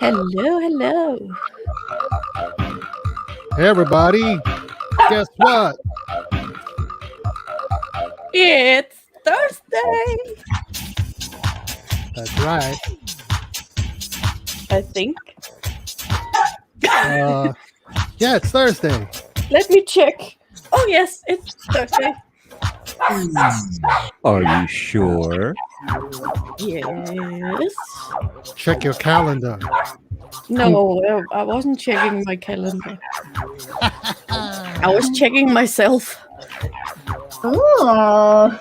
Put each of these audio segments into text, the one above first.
Hello, hello. Hey, everybody. Guess what? It's Thursday, That's right. I think. Uh, yeah, it's Thursday. Let me check. Oh, yes, it's Thursday. Are you sure? Yes. Check your calendar. No, I wasn't checking my calendar. I was checking myself. Ooh.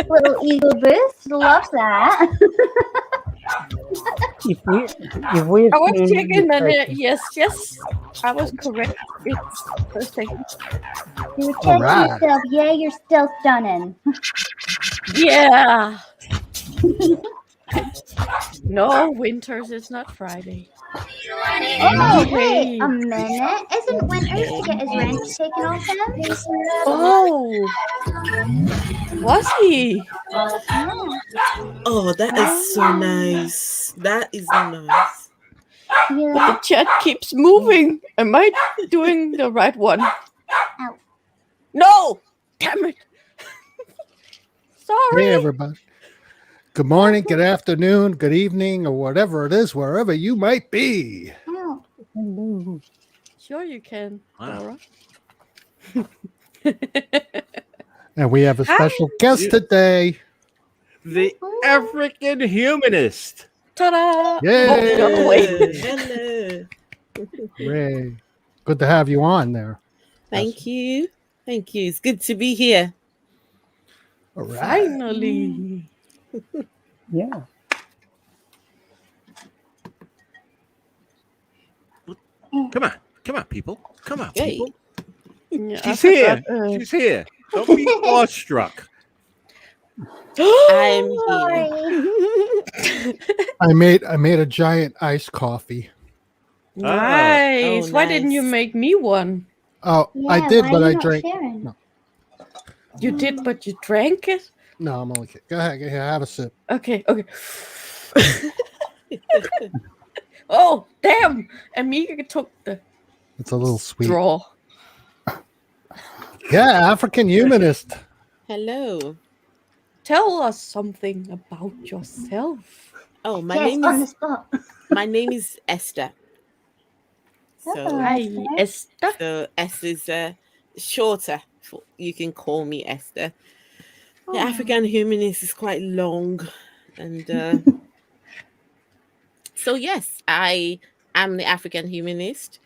Little ego boost. Love that. If we I was clean checking this and cycle, yes, I was correct. It's Thursday. You were All checking right. yourself. Yeah, you're still stunning. Yeah. No, Winters, it's not Friday. Oh, wait Hey. a minute. Isn't Winters to get his wrench taken off him? Oh, was he? Yeah. Oh, that is so nice. That is nice. But the Yeah. chat keeps moving. Am I doing the right one? Ow. No! Damn it. Sorry. Hey, everybody. Good morning, good afternoon, good evening, or whatever it is, wherever you might be. Ow. hello. Sure you can, Wow. Dora. And we have a special guest You- today. The African Humanist. Ta-da! Yay! Oh, no, wait. Hello. Hooray. Good to have you on there. Thank you. Thank you. It's good to be here. All right. Finally. Yeah. Come on, people. Come on, Hey. people. Yeah, She's here. She's here. Don't be awestruck. I'm here. Sorry. I made a giant iced coffee. Nice. Oh, Why didn't you nice. make me one? Oh, Yeah, I did, why but are you I not drank. sharing? No. You did, but you drank it? No, I'm only kidding. Go ahead, here, have a sip. Okay. Oh, damn. Amiga took the It's a little sweet. straw. Yeah, African Humanist. Hello. Tell us something about yourself. Oh, Yes, on the spot. my name is Esther. So Hi, Esther. so S is shorter. You can call me Esther. The African Humanist is quite long, and so yes, I am the African Humanist.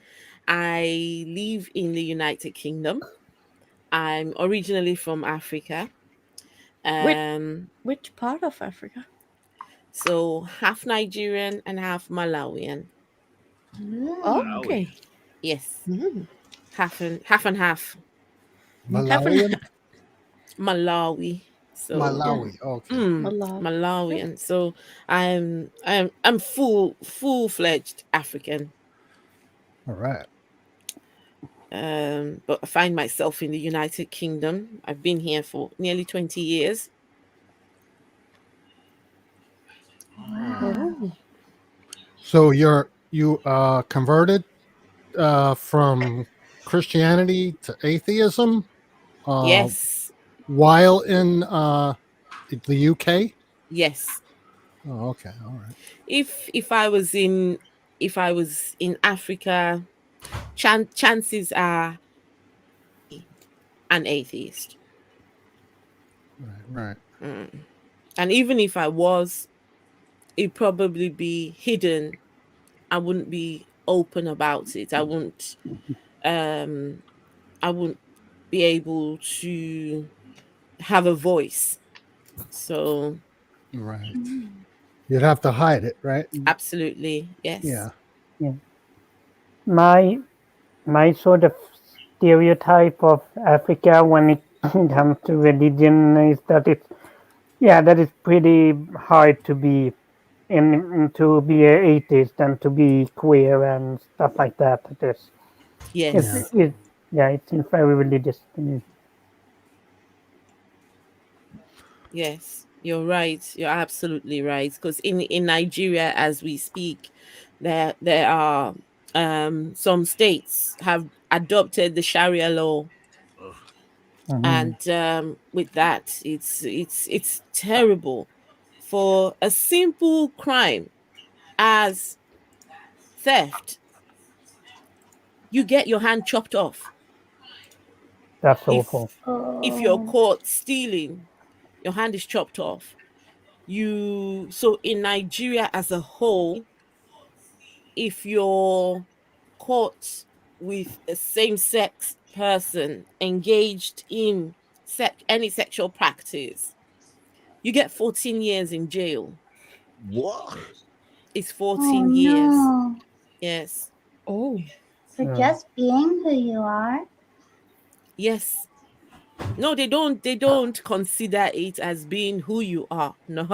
I live in the United Kingdom. I'm originally from Africa. Which part of Africa? So half Nigerian and half Malawian. Okay. Yes, Mm. half and half and half. Malawian? Malawi. So Malawi. Okay. Malawian. So I'm full-fledged African. All right. But I find myself in the United Kingdom. I've been here for nearly 20 years. Oh. So you converted from Christianity to atheism Yes. while in the UK? Yes. Oh, okay. All right. If I was in Africa, chances are an atheist. Right. And even if I was, it'd probably be hidden. I wouldn't be open about it. I wouldn't be able to have a voice. So Right. You'd have to hide it, right? absolutely, yes. Yeah. My sort of stereotype of Africa when it comes to religion is that that is pretty hard to be to be an atheist and to be queer and stuff like that. Yes. It's very religious. Yes. You're right. You're absolutely right. Because in Nigeria, as we speak, there are some states have adopted the Sharia law, Ugh. Mhm. and with that, it's terrible for a simple crime as theft. You get your hand chopped off That's if awful. if you're Oh. caught stealing. Your hand is chopped off. You so in Nigeria as a whole, if you're caught with a same-sex person engaged in any sexual practice, you get 14 years in jail. What? It's Oh 14 years. no. Yes. Oh. For Yeah. just being who you are? Yes. No, they don't consider it as being who you are. No.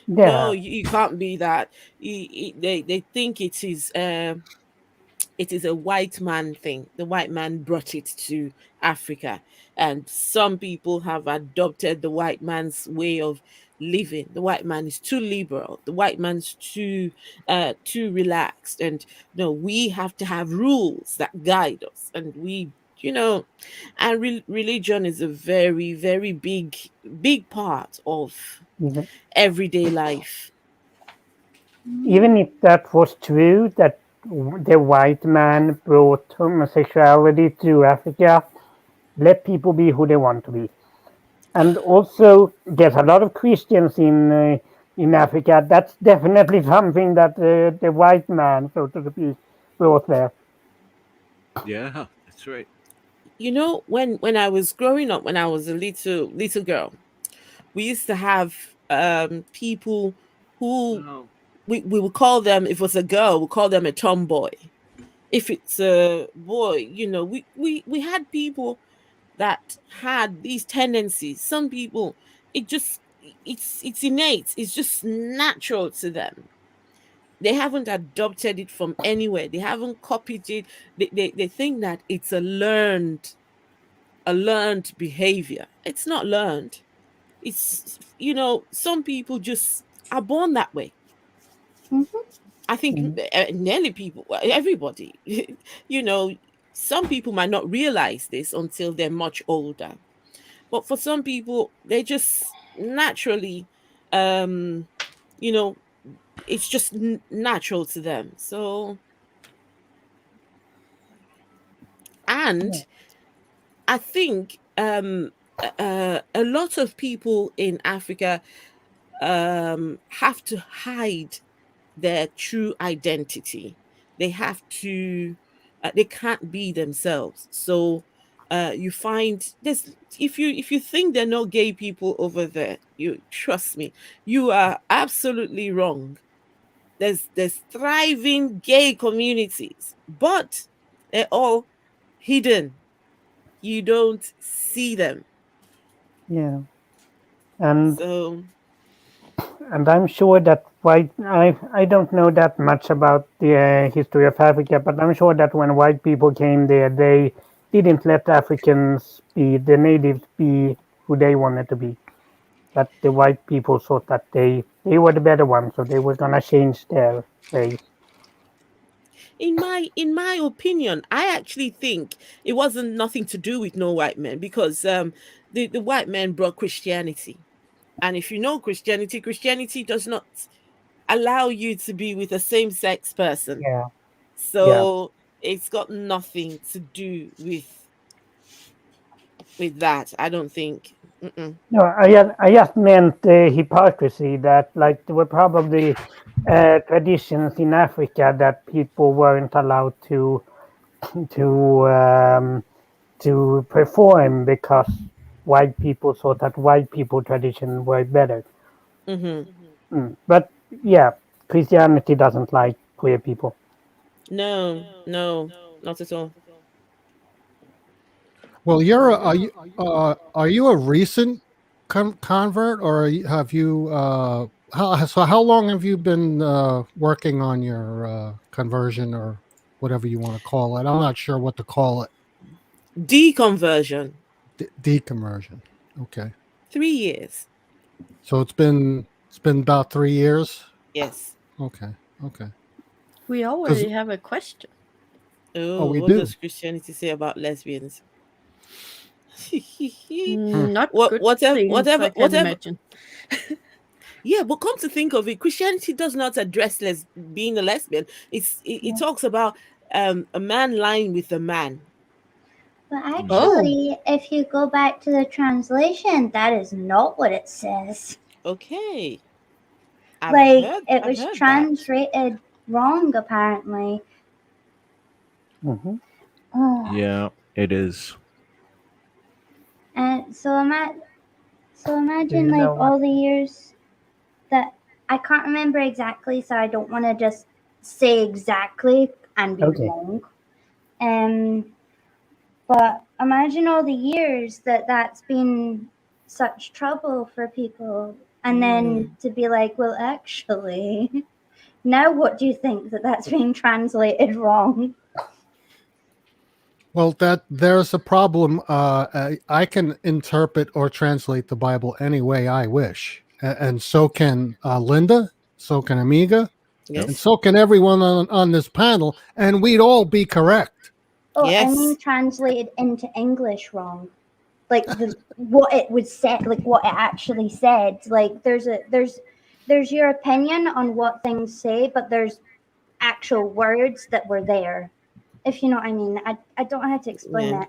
No, Yeah. you can't be that. They think it is a white man thing. The white man brought it to Africa, and some people have adopted the white man's way of living. The white man is too liberal. The white man's too relaxed, and no, we have to have rules that guide us, and religion is a very, very big part of Even everyday life. even if that was true, that the white man brought homosexuality to Africa, let people be who they want to be. And also, there's a lot of Christians in Africa. That's definitely something that the white man, so to speak, brought there. Yeah, that's right. When I was growing up, when I was a little girl, we used to have people who No. we would call them, if it was a girl, we call them a tomboy. If it's a boy, we had people that had these tendencies. Some people, it's innate, it's just natural to them. They haven't adopted it from anywhere, they haven't copied it. They think that it's a learned behavior. It's not learned. It's some people just are born that way. Mm-hmm. I think Mm. nearly people, well, everybody. you know some people might not realize this until they're much older, but for some people they just naturally, um you know it's just natural to them. So, Yeah. and I think a lot of people in Africa have to hide their true identity. They have to, they can't be themselves. So you find this, if you think there are no gay people over there, you trust me, you are absolutely wrong. There's thriving gay communities, but they're all hidden. You don't see them. Yeah. And So I'm sure that white I don't know that much about the history of Africa, but I'm sure that when white people came there, they didn't let Africans be the natives be who they wanted to be. That the white people thought that they were the better ones, so they were gonna change their ways. in my opinion, I actually think it wasn't nothing to do with no white men, because the white men brought Christianity. And if you know Christianity does not allow you to be with a same-sex person. Yeah, yeah. So it's got nothing to do with that, I don't think. Mm-mm. No, I just meant the hypocrisy that like there were probably traditions in Africa that people weren't allowed to to perform because white people thought that white people tradition were better. Mm-hmm. But yeah, Christianity doesn't like queer people. No, no, not at all. Well, are you a recent convert, or have you how long have you been working on your conversion, or whatever you want to call it? I'm not sure what to call it. Deconversion, Deconversion. Okay. 3 years. So it's been about 3 years. Yes. Okay. We already have a question. Oh, we what do. does Christianity say about lesbians? Not What, good whatever, things, whatever, I can whatever. imagine. Yeah, but come to think of it, Christianity does not address being a lesbian. It talks about a man lying with a man. But Oh. actually, if you go back to the translation, that is not what it says. Okay. It I've was heard that. translated wrong, apparently. Mm-hmm. Oh. Yeah, it is. And so imagine You know like what? all the years that I can't remember exactly, so I don't want to just say exactly and be Okay. wrong. But imagine all the years that's been such trouble for people, and then to be like, well, actually, now what do you think that's being translated wrong? Well, there's a problem. I can interpret or translate the Bible any way I wish, and so can Linda, so can Amiga, and Yes. so can everyone on this panel, and we'd all be correct. Oh, I Yes. mean translated into English wrong. Like what it was said, like what it actually said. Like there's your opinion on what things say, but there's actual words that were there. If you know what I mean. I don't know how to explain Yeah. it.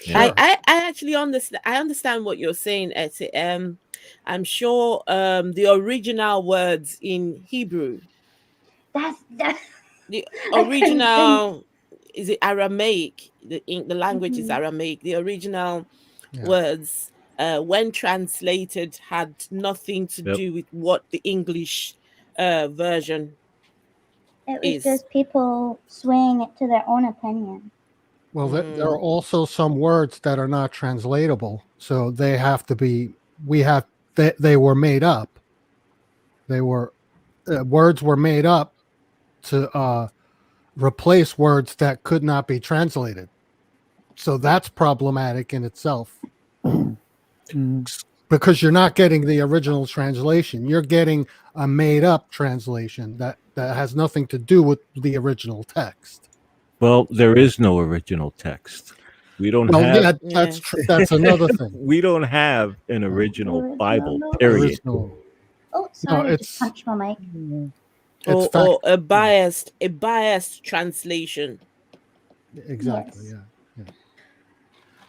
Yeah. I actually understand. I understand what you're saying, Etty. I'm sure the original words in Hebrew, That's the I couldn't think. original is it Aramaic? The language is Mhm. Aramaic. The original Yeah. words, when translated, had nothing to Yep. do with what the English version It was is. just people swaying it to their own opinion. Well, there are also some words that are not translatable, so they have to be. They were made up. They were words were made up to replace words that could not be translated. So that's problematic in itself because you're not getting the original translation. You're getting a made up translation that has nothing to do with the original text. Well, there is no original text. We don't Well, have. yeah, Yes. that's another thing. We don't have an original Bible. no. There Period. is no. Oh, sorry, it's- just punched my mic. It's Or a biased translation. Exactly. Yes. Yeah.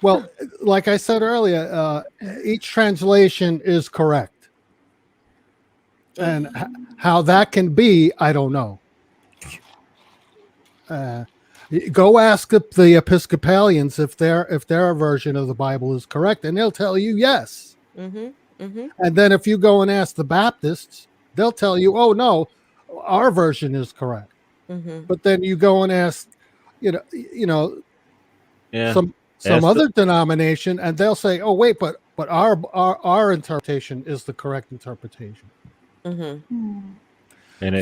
Well, like I said earlier, each translation is correct, and how that can be, I don't know. Go ask the Episcopalians if their version of the Bible is correct, and they'll tell you yes. And then if you go and ask the Baptists, they'll tell you, oh no, our version is correct. But then you go and ask, you know, Yeah. some Ask other denomination, and they'll say, "Oh, wait, but our interpretation is the correct interpretation." And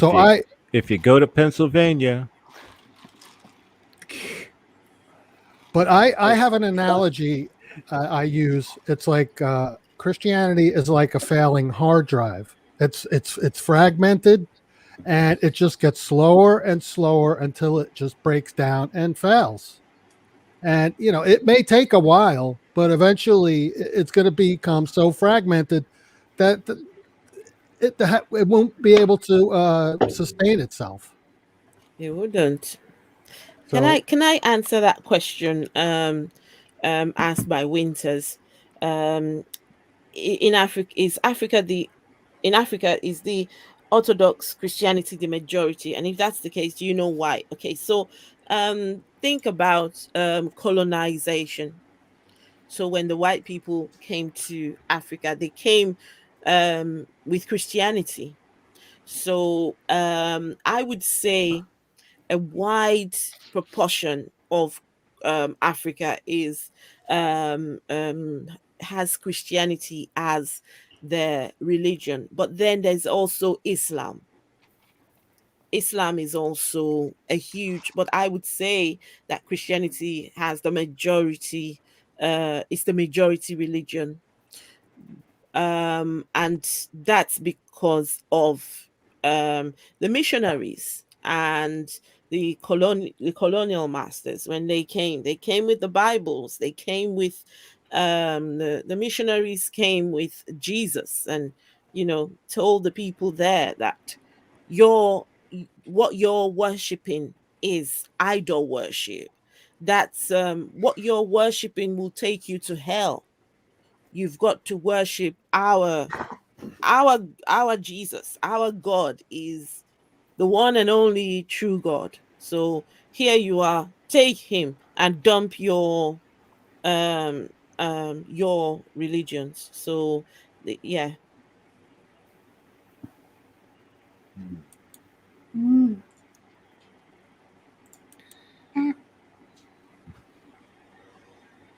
So if you go to Pennsylvania, but I have an analogy I use. It's like Christianity is like a failing hard drive. It's fragmented, and it just gets slower and slower until it just breaks down and fails. And it may take a while, but eventually it's going to become so fragmented that it won't be able to sustain itself. It wouldn't. So, Can I answer that question asked by Winters? In Africa is the Orthodox Christianity the majority? And if that's the case, do you know why? Okay, so think about colonization. So when the white people came to Africa, they came with Christianity. So I would say a wide proportion of Africa has Christianity as their religion, but then there's also Islam. Islam is also a huge, but I would say that Christianity has the majority. It's the majority religion. And that's because of the missionaries and the colonial masters. When they came with the Bibles. They came with the missionaries came with Jesus, and told the people there that what you're worshiping is idol worship. That's what you're worshiping will take you to hell. You've got to worship our Jesus. Our God is the one and only true God. So here you are, take him and dump your religions. So yeah. Mm.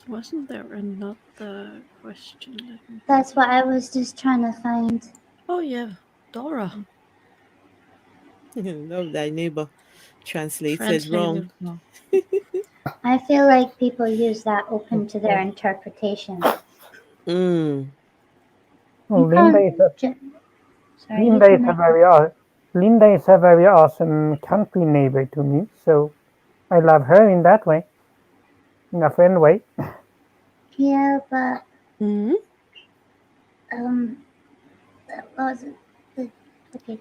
Wasn't there another question? That's what I was just trying to find. Oh yeah, Dora. Love thy neighbor translated wrong. wrong. I feel like people use that open to their interpretation. Mm. Well, You Linda can't is a ju- Sorry, you Linda is can a Linda is a very awesome country neighbor to me. So I love her in that way, in a friend way. Yeah, but Mm. that wasn't okay.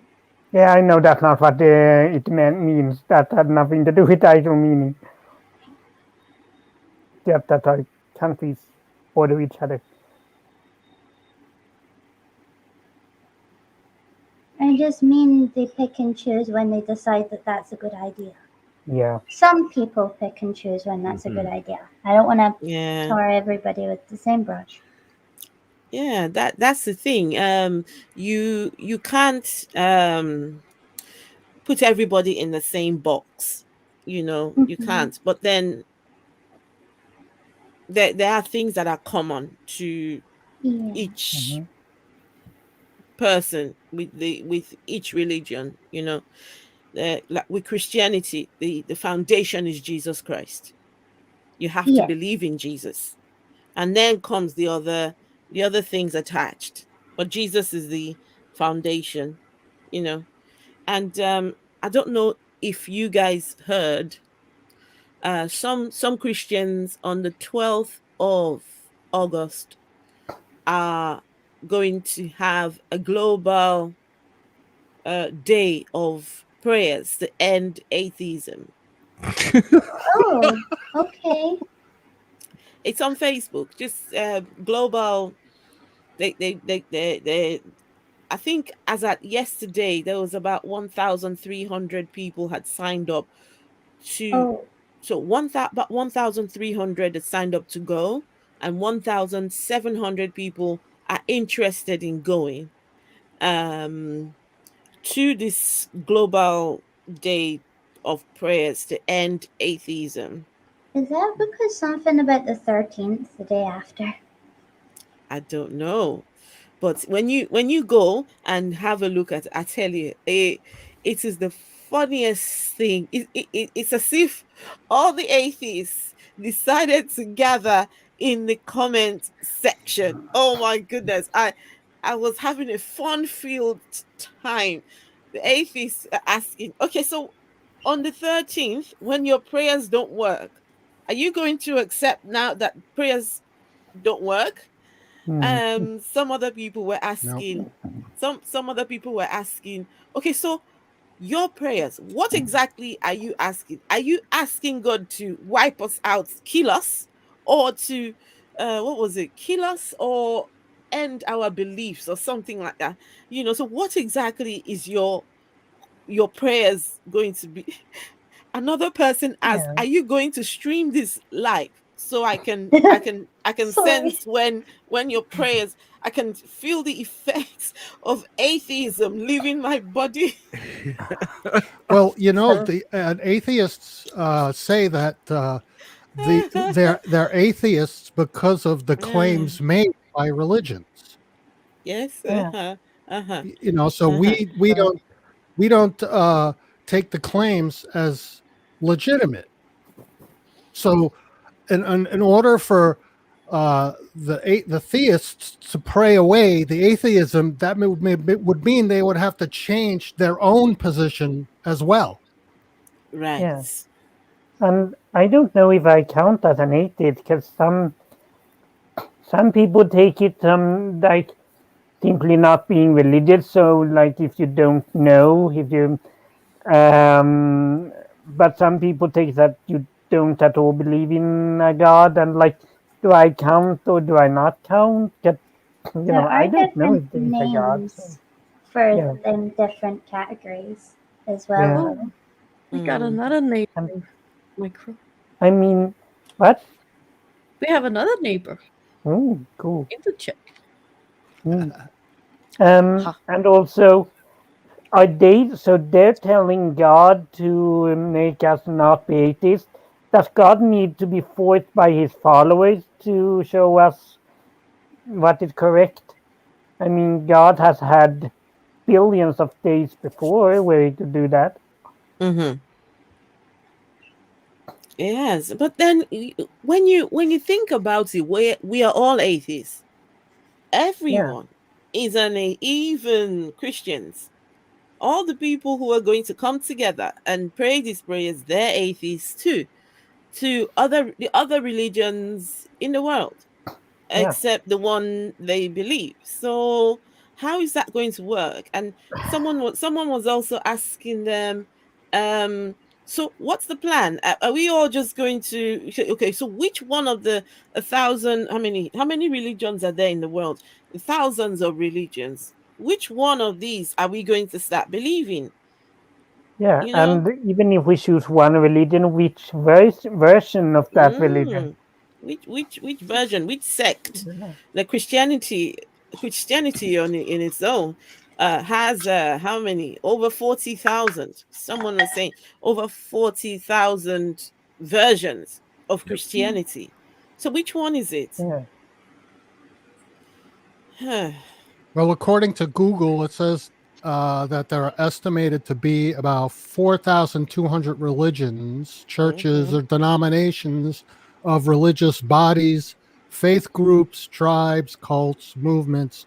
Yeah, I know that's not what it means. That had nothing to do with actual meaning. Just that our countries border each other. I just mean they pick and choose when they decide that that's a good idea. Yeah. Some people pick and choose when that's a good idea. I don't want to Yeah. tar everybody with the same brush. Yeah, that's the thing. You can't put everybody in the same box. You can't. But then there are things that are common to Yeah. each person with each religion. Like with Christianity, the foundation is Jesus Christ. You have to Yeah. believe in Jesus, and then comes the other things attached. But Jesus is the foundation. And I don't know if you guys heard, some Christians on the 12th of August are going to have a global day of prayers to end atheism. Oh, okay. It's on Facebook. Just global. They I think as at yesterday there was about 1,300 people had signed up to. Oh, So about 1,300 had signed up to go, and 1,700 people are interested in going to this global day of prayers to end atheism. is that because something about the 13th, the day after? I don't know. But when you go and have a look at it, I tell you, it is the funniest thing. It's as if all the atheists decided to gather in the comment section. Oh my goodness. I was having a fun-filled time. The atheists are asking, okay, so on the 13th, when your prayers don't work, are you going to accept now that prayers don't work? Some other people were asking, some other people were asking, okay, so your prayers, what exactly are you asking? Are you asking God to wipe us out, kill us, or to what was it, kill us, or end our beliefs, or something like that? So what exactly is your prayers going to be? Another person asked, Yeah. are you going to stream this live so I can Sorry. sense when your prayers, I can feel the effects of atheism leaving my body? Well, the atheists say that they're atheists because of the claims made by religions. Yes. Yeah. Uh-huh. So Uh-huh. we don't take the claims as legitimate. So in order for the theists to pray away the atheism, that would mean they would have to change their own position as well. Right. Yeah. And I don't know if I count as an atheist, because some people take it like simply not being religious. So like if you don't know, if you but some people take that you don't at all believe in a God, and like, do I count or do I not count? That, There are I don't know if different there's a God. names for Yeah. them different categories as well. Yeah. though. We got Mm. another neighbor. Micro. I mean, what? We have another neighbor Oh, cool. in the chat. And also, so they're telling God to make us not be atheists. Does God need to be forced by his followers to show us what is correct? I mean, God has had billions of days before where he could do that. Mm-hmm. Yes, but then when you think about it, we are all atheists. Everyone is even Christians. All the people who are going to come together and pray these prayers, they're atheists too, to the other religions in the world, except the one they believe. So how is that going to work? And someone was also asking them, so what's the plan? Are we all just going to, okay, so which one of the 1,000, how many religions are there in the world? Thousands of religions. Which one of these are we going to start believing? Yeah, You know? and even if we choose one religion, which version of that religion? Which version, which sect? The Christianity in its own has how many? Over 40,000. Someone was saying over 40,000 versions of Christianity. So which one is it? Well, according to Google, it says that there are estimated to be about 4,200 religions, churches, or denominations of religious bodies, faith groups, tribes, cults, movements,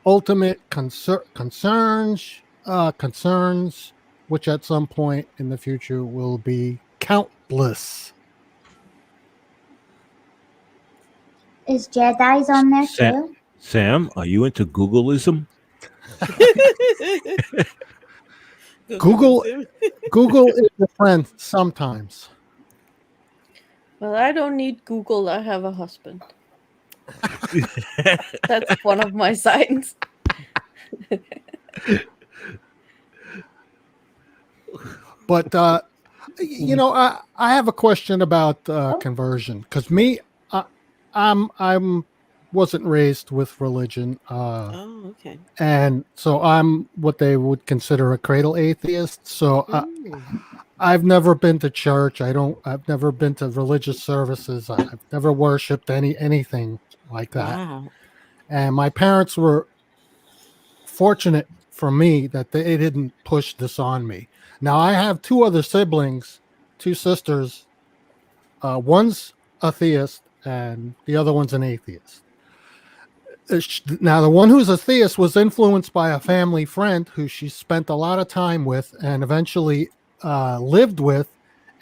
ultimate concerns, which at some point in the future will be countless. Is Jedi's on there too? Sam, are you into Googleism? Google is a friend sometimes. Well, I don't need Google. I have a husband. That's one of my signs. But I have a question about conversion, because I'm wasn't raised with religion. Okay. And so I'm what they would consider a cradle atheist. So I've never been to church. I've never been to religious services. I've never worshipped anything like that. Wow. And my parents were fortunate for me that they didn't push this on me. Now I have two other siblings, two sisters. One's a theist and the other one's an atheist. Now, the one who's a theist was influenced by a family friend who she spent a lot of time with and eventually lived with,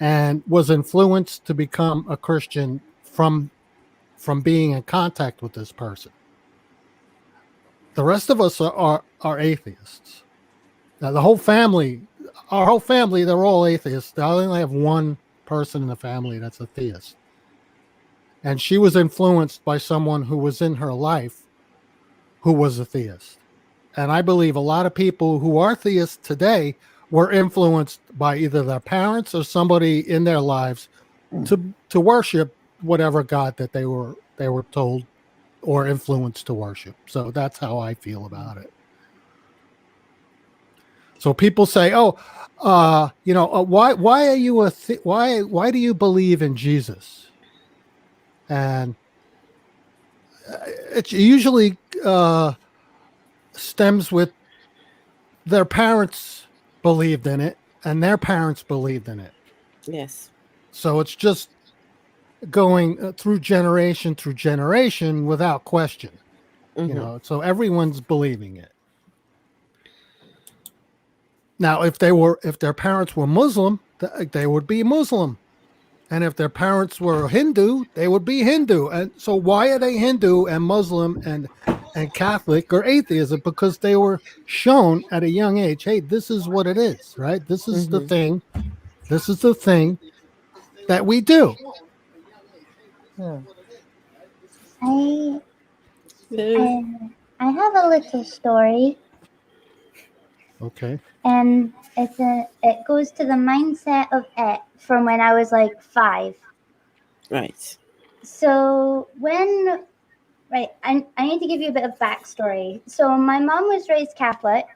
and was influenced to become a Christian from being in contact with this person. The rest of us are atheists. Now, our whole family, they're all atheists. I only have one person in the family that's a theist. And she was influenced by someone who was in her life who was a theist. And I believe a lot of people who are theists today were influenced by either their parents or somebody in their lives to worship whatever God that they were told or influenced to worship. So that's how I feel about it. So people say, why are you why do you believe in Jesus? And it usually stems with their parents believed in it and their parents believed in it. Yes. So it's just going through generation without question. Mhm. You know, so everyone's believing it. Now, if their parents were Muslim, they would be Muslim, and if their parents were Hindu, they would be Hindu. And so, why are they Hindu and Muslim and Catholic or atheism? Because they were shown at a young age, hey, this is what it is, right? This is the Mhm. thing. This is the thing that we do. Yeah. I So, I have a little story, Okay. and it goes to the mindset of it from when I was like 5. Right. So I need to give you a bit of backstory. So my mom was raised Catholic,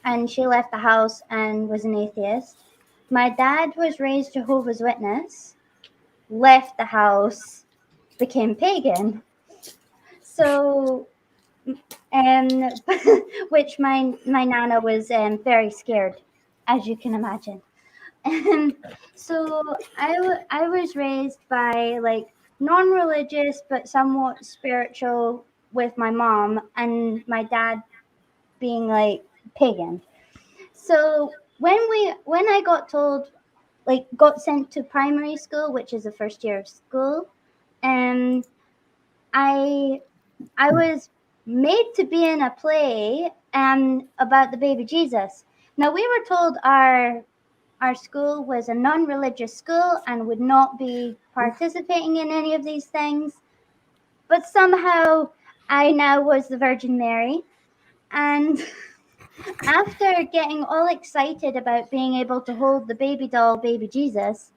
and she left the house and was an atheist. My dad was raised Jehovah's Witness, left the house, became pagan. So, which my nana was very scared, as you can imagine. And so I was raised by like non-religious but somewhat spiritual with my mom, and my dad being like pagan. So when I got told, like, got sent to primary school, which is the first year of school, and I was made to be in a play about the baby Jesus. Now we were told our school was a non-religious school and would not be participating in any of these things, but somehow I now was the Virgin Mary, and after getting all excited about being able to hold the baby doll, baby Jesus,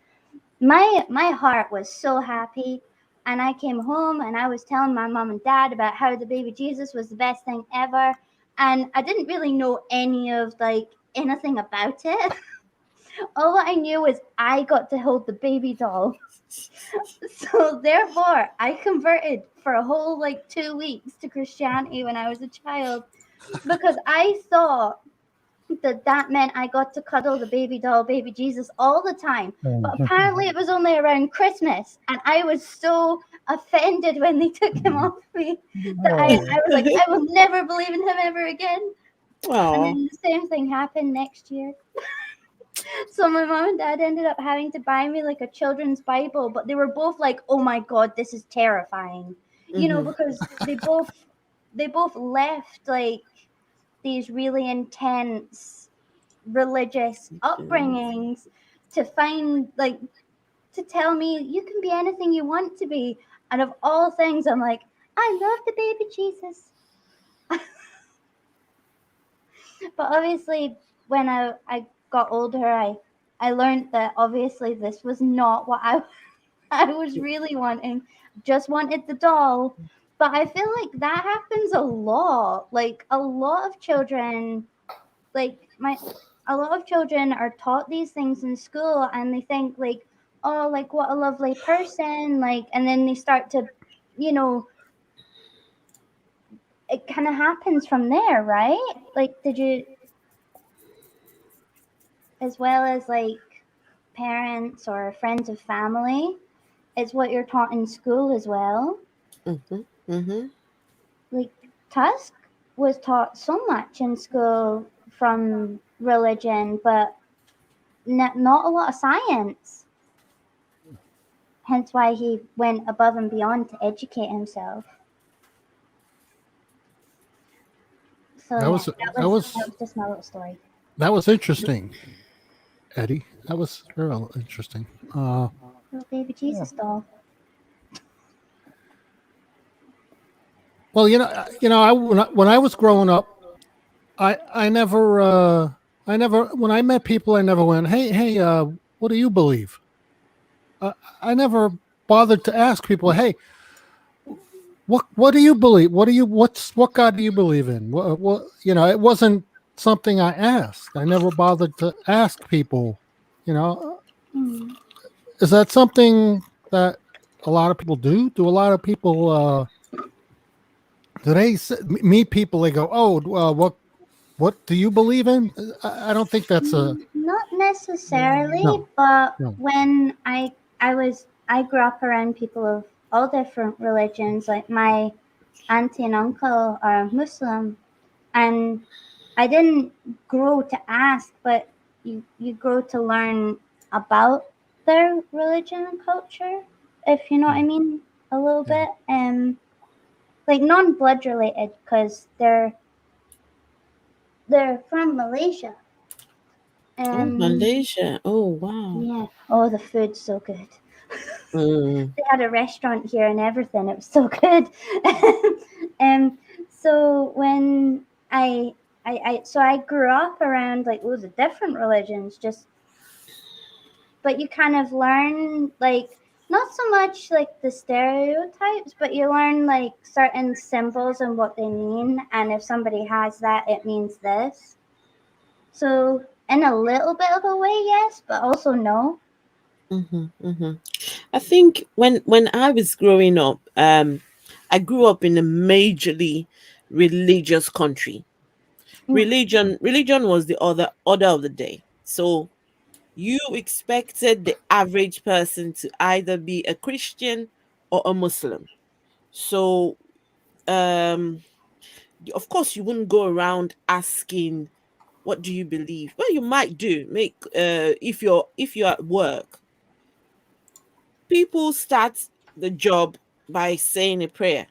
my heart was so happy. And I came home and I was telling my mom and dad about how the baby Jesus was the best thing ever. And I didn't really know any of like anything about it. All I knew was I got to hold the baby doll. So therefore I converted for a whole like 2 weeks to Christianity when I was a child, because I thought that meant I got to cuddle the baby doll, baby Jesus, all the time. But apparently it was only around Christmas, and I was so offended when they took him off me that I was like, I will never believe in him ever again. And Oh. then the same thing happened next year. So my mom and dad ended up having to buy me like a children's Bible, but they were both like, "Oh my God, this is terrifying," you know, because they both left like these really intense religious upbringings to find like to tell me you can be anything you want to be. And of all things, I'm like, I love the baby Jesus. But obviously when I got older, I learned that obviously this was not what I was really wanting. Just wanted the doll. But I feel like that happens a lot. Like a lot of children, like a lot of children are taught these things in school, and they think like, oh, like what a lovely person, like, and then they start to, you know, it kind of happens from there, right? Like, did you, as well as like parents or friends of family, it's what you're taught in school as well. Like Tusk was taught so much in school from religion, but not a lot of science. Hence why he went above and beyond to educate himself. So That was that was just my little story. that was interesting, Eddie. That was real interesting. Little baby Jesus doll. Well, when I was growing up, I never when I met people, I never went, hey, what do you believe? I never bothered to ask people, hey, what do you believe? What God do you believe in? What it wasn't something I asked. I never bothered to ask people. Is that something that a lot of people do? Do a lot of people do they meet people? They go, oh, what do you believe in? I don't think that's Not necessarily, No. but No. when I was I grew up around people of all different religions. Like my auntie and uncle are Muslim, and I didn't grow to ask, but you grow to learn about their religion and culture, if you know what I mean, a little Yeah. bit. Like non-blood related, because they're from Malaysia. Oh, Malaysia. Oh, wow. Yeah. Oh, the food's so good. Mm. They had a restaurant here and everything. It was so good. So when I grew up around like loads of different religions, but you kind of learn like not so much like the stereotypes, but you learn like certain symbols and what they mean, and if somebody has that, it means this. So in a little bit of a way, yes, but also no. I think when I was growing up, I grew up in a majorly religious country. Mm. Religion was the other order of the day. So you expected the average person to either be a Christian or a Muslim. So um of course you wouldn't go around asking what do you believe. Well, you might do make if you're at work, people start the job by saying a prayer.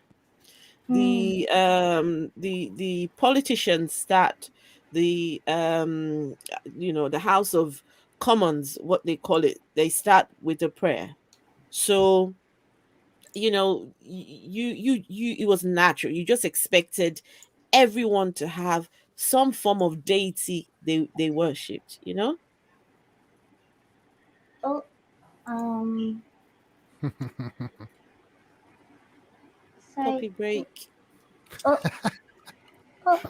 Mm. The politicians start the House of Commons, what they call it, they start with a prayer. So you it was natural. You just expected everyone to have some form of deity they worshipped. Oh, um, Puppy sorry. break. Oh, oh,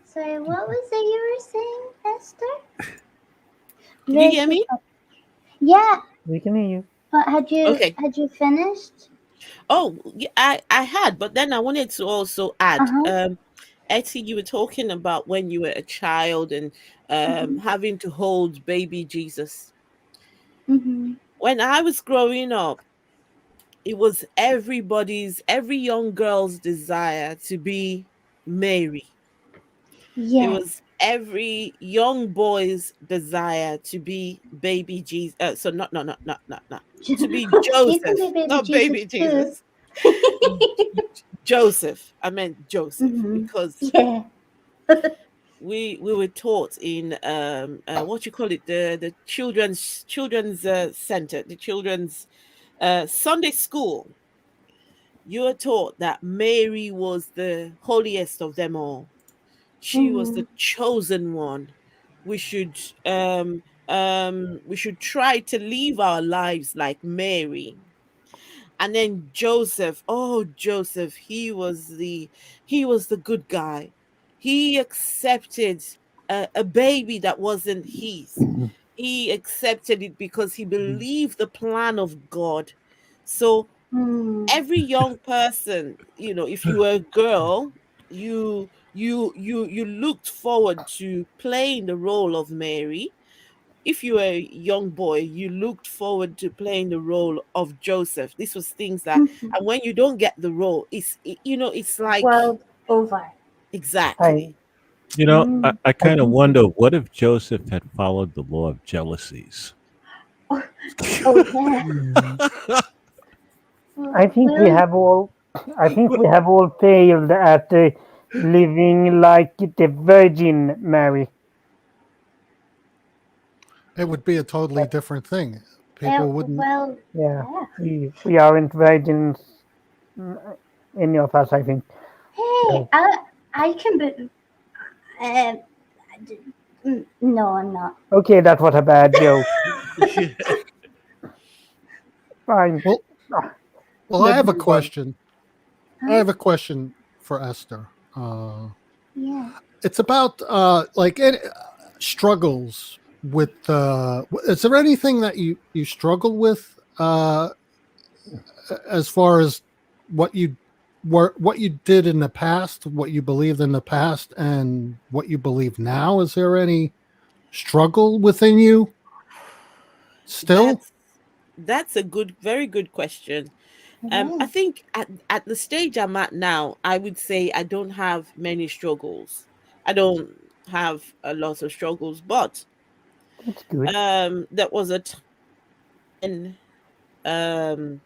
sorry. What was it you were saying, Esther? Did you hear me? Yeah, We can hear you. but had Okay. you finished? Oh, yeah, I had, but then I wanted to also add, Uh-huh. Etty, you were talking about when you were a child and Mm-hmm. having to hold baby Jesus. Mm-hmm. When I was growing up, it was every young girl's desire to be Mary. It Yes. was every young boy's desire to be baby Jesus. So not to be You can be Joseph, baby not Jesus baby too. Jesus. Joseph. I meant Joseph Mm-hmm. because Yeah. we were taught in what you call it, the children's center, the children's Sunday school. You were taught that Mary was the holiest of them all. She was Mm-hmm. the chosen one. We should we should try to live our lives like Mary. And then Joseph, oh Joseph, he was the good guy. He accepted a baby that wasn't his. He accepted it because he believed the plan of God. So Mm. every young person, if you were a girl, you looked forward to playing the role of Mary. If you were a young boy, you looked forward to playing the role of Joseph. This was things that, Mm-hmm. and when you don't get the role, it's like World over. I exactly. Mm. I I kind of think wonder what if Joseph had followed the law of jealousies? Oh yeah. mm, Well, I think we well, have all I think we have all failed at living like the Virgin Mary. It would be a totally different thing. People wouldn't. well, Yeah, yeah. we aren't virgins, mm, any of us. I think. Hey, So I can be. Um, no, I'm not. okay, that was a bad joke. Fine. Well, Ah, well, I let's have a move on. question. I Huh? have a question for Esther. Yeah. It's about like struggles with. Is there anything that you struggle with as far as what you what you did in the past, what you believed in the past, and what you believe now? Is there any struggle within you? Still? That's a very good question. I think at the stage I'm at now, I would say I don't have many struggles. I don't have a lot of struggles, but That's good. there was a time um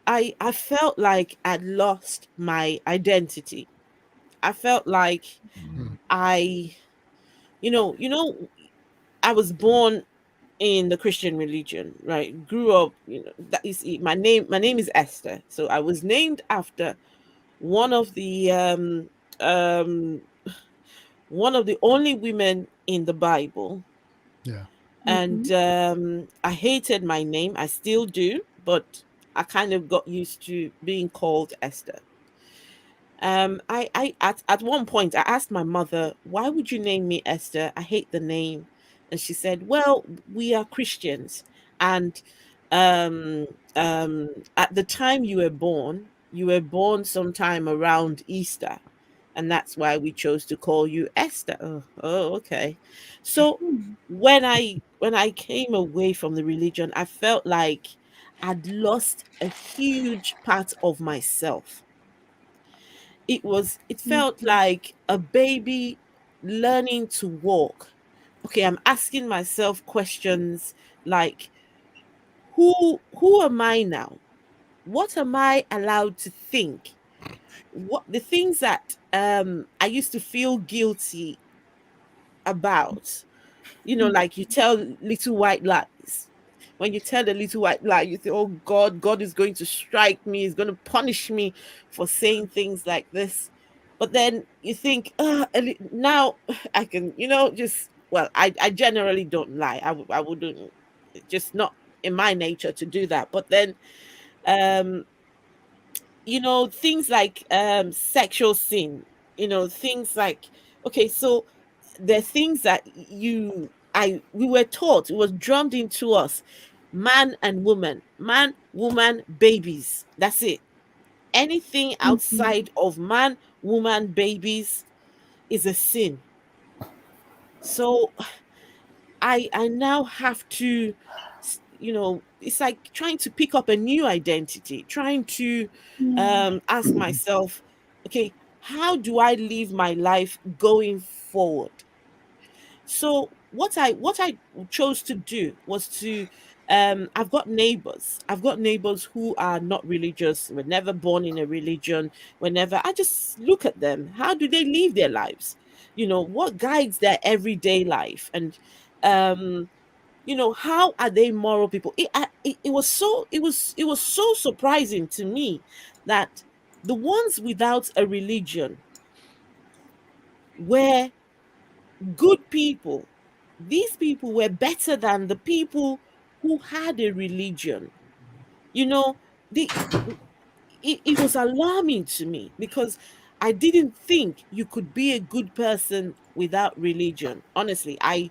I felt like I'd lost my identity. I felt like Hmm. I I was born in the Christian religion, right? Grew up, that is my name is Esther. So I was named after one of the um one of the only women in the Bible. Yeah. And I hated my name. I still do, but I kind of got used to being called Esther. I at one point I asked my mother, why would you name me Esther? I hate the name. And she said, well, we are Christians. And um at the time you were born sometime around Easter. And that's why we chose to call you Esther. Okay. So when I came away from the religion, I felt like I'd lost a huge part of myself. It felt like a baby learning to walk. Okay, I'm asking myself questions like, who am I now? What am I allowed to think? What the things that I used to feel guilty about, like you tell little white lies. When you tell a little white lie, you think, oh God is going to strike me, he's going to punish me for saying things like this. But then you think, now I can, just, well, I generally don't lie. I wouldn't, just not in my nature to do that. But then, um, things like sexual sin, things like, okay, so the things that we were taught, it was drummed into us: man, woman, babies. That's it. Anything outside of man, woman, babies is a sin. So I now have to, it's like trying to pick up a new identity, trying to ask myself, okay, how do I live my life going forward? So what I chose to do was to I've got neighbors who are not religious, were never born in a religion, whenever I just look at them, how do they live their lives? What guides their everyday life? And um how are they moral people? It was so surprising to me that the ones without a religion were good people. These people were better than the people who had a religion. You know, the it was alarming to me because I didn't think you could be a good person without religion. Honestly, I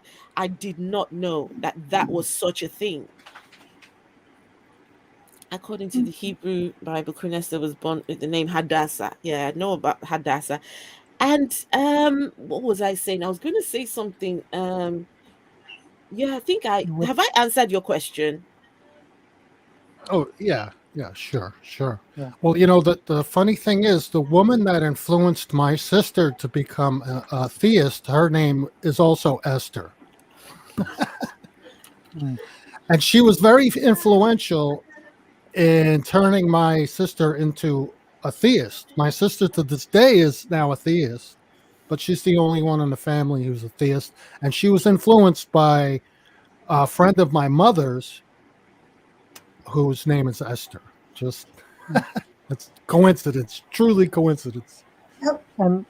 did not know that that was such a thing. According to the Hebrew Bible, Queen Esther was born with the name Hadassah. Yeah, I know about Hadassah. And what was I saying? I was going to say something. Yeah, I think I What? have I answered your question. Oh, yeah. Yeah, sure, sure. Yeah. Well, the funny thing is, the woman that influenced my sister to become a theist, her name is also Esther. Mm. And she was very influential in turning my sister into a theist. My sister to this day is now a theist, but she's the only one in the family who's a theist. And she was influenced by a friend of my mother's whose name is Esther. Just it's coincidence, truly coincidence. Um,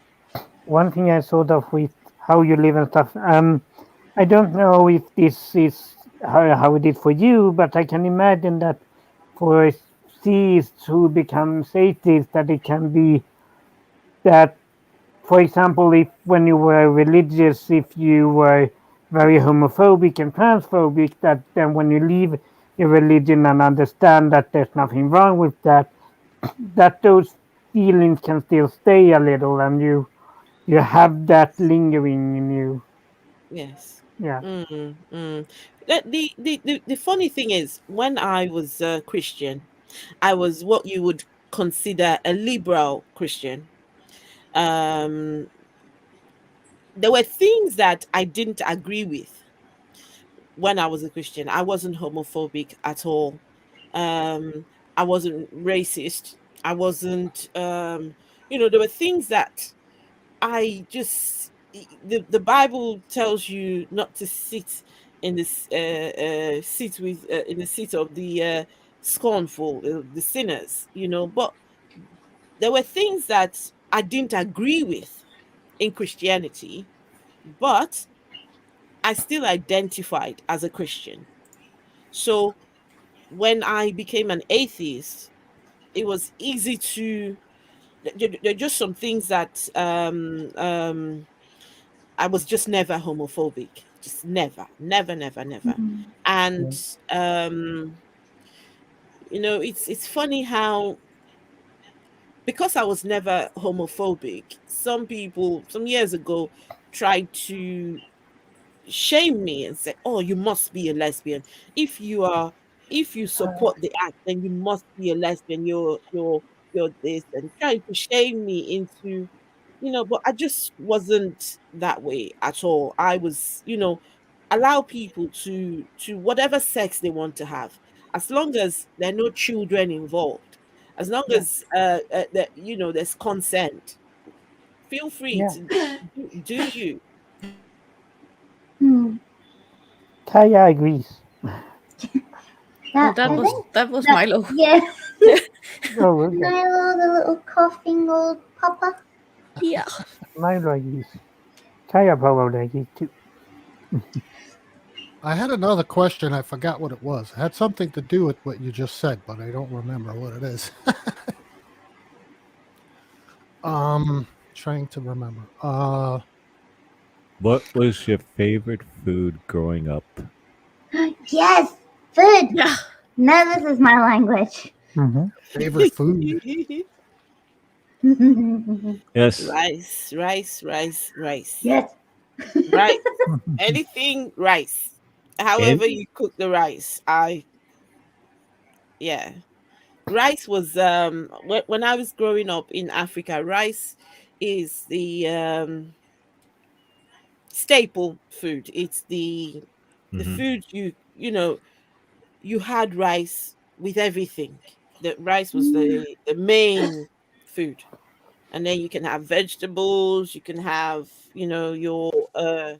One thing I sort of with how you live and stuff. I don't know if this is how it is for you, but I can imagine that for theists who become atheists, that it can be that, for example, if when you were religious, if you were very homophobic and transphobic, that then when you leave your religion and understand that there's nothing wrong with that, that those feelings can still stay a little, and you have that lingering in you. Yes. Yeah. The funny thing is, when I was a Christian, I was what you would consider a liberal Christian. Um, there were things that I didn't agree with when I was a Christian. I wasn't homophobic at all. Um, I wasn't racist. I wasn't, there were things that I just the Bible tells you not to sit in this seat with in the seat of the scornful, the sinners, But there were things that I didn't agree with in Christianity, but I still identified as a Christian. So when I became an atheist, it was easy to. There are just some things that I was just never homophobic. Just never, never, never, never. Mhm. And it's funny how, because I was never homophobic, some people some years ago tried to shame me and say, "Oh, you must be a lesbian. If you are, if you support the act, then you must be a lesbian. You're this," and trying to shame me into, But I just wasn't that way at all. I was, allow people to whatever sex they want to have, as long as there are no children involved, as long Yeah. as that there's consent. Feel free Yeah. to do you. Hmm. Taya agrees. Oh, That that I was think that was that Milo. yeah. Oh, okay. Milo, the little coughing old papa. Yeah. Milo agrees. Taya probably agrees too. I had another question. I forgot what it was. It had something to do with what you just said, but I don't remember what it is. Trying to remember. What was your favorite food growing up? Yes, food. Yeah. Now this is my language. Mm-hmm. Favorite food? Yes. Rice, rice, rice, rice, Yes. rice. Anything rice. And However you cook the rice, yeah. Rice was when I was growing up in Africa, rice is the staple food. It's the mhm, food you had rice with everything. The rice was the main food. And then you can have vegetables, you can have, your uh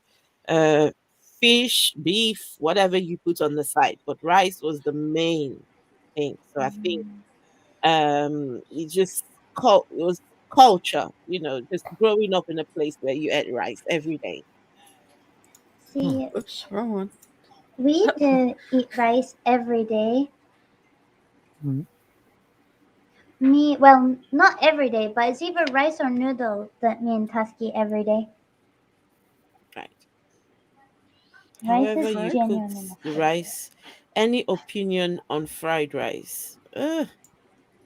fish, beef, whatever you put on the side, but rice was the main thing. So I think it was culture, just growing up in a place where you ate rice every day. Hmm. See, Oops, wrong one. we do eat rice every day. Mm-hmm. Well, not every day, but it's either rice or noodle that me and Tusky every day. Right. Rice However is you Right. cook genuinely my the favorite. rice. Any opinion on fried rice?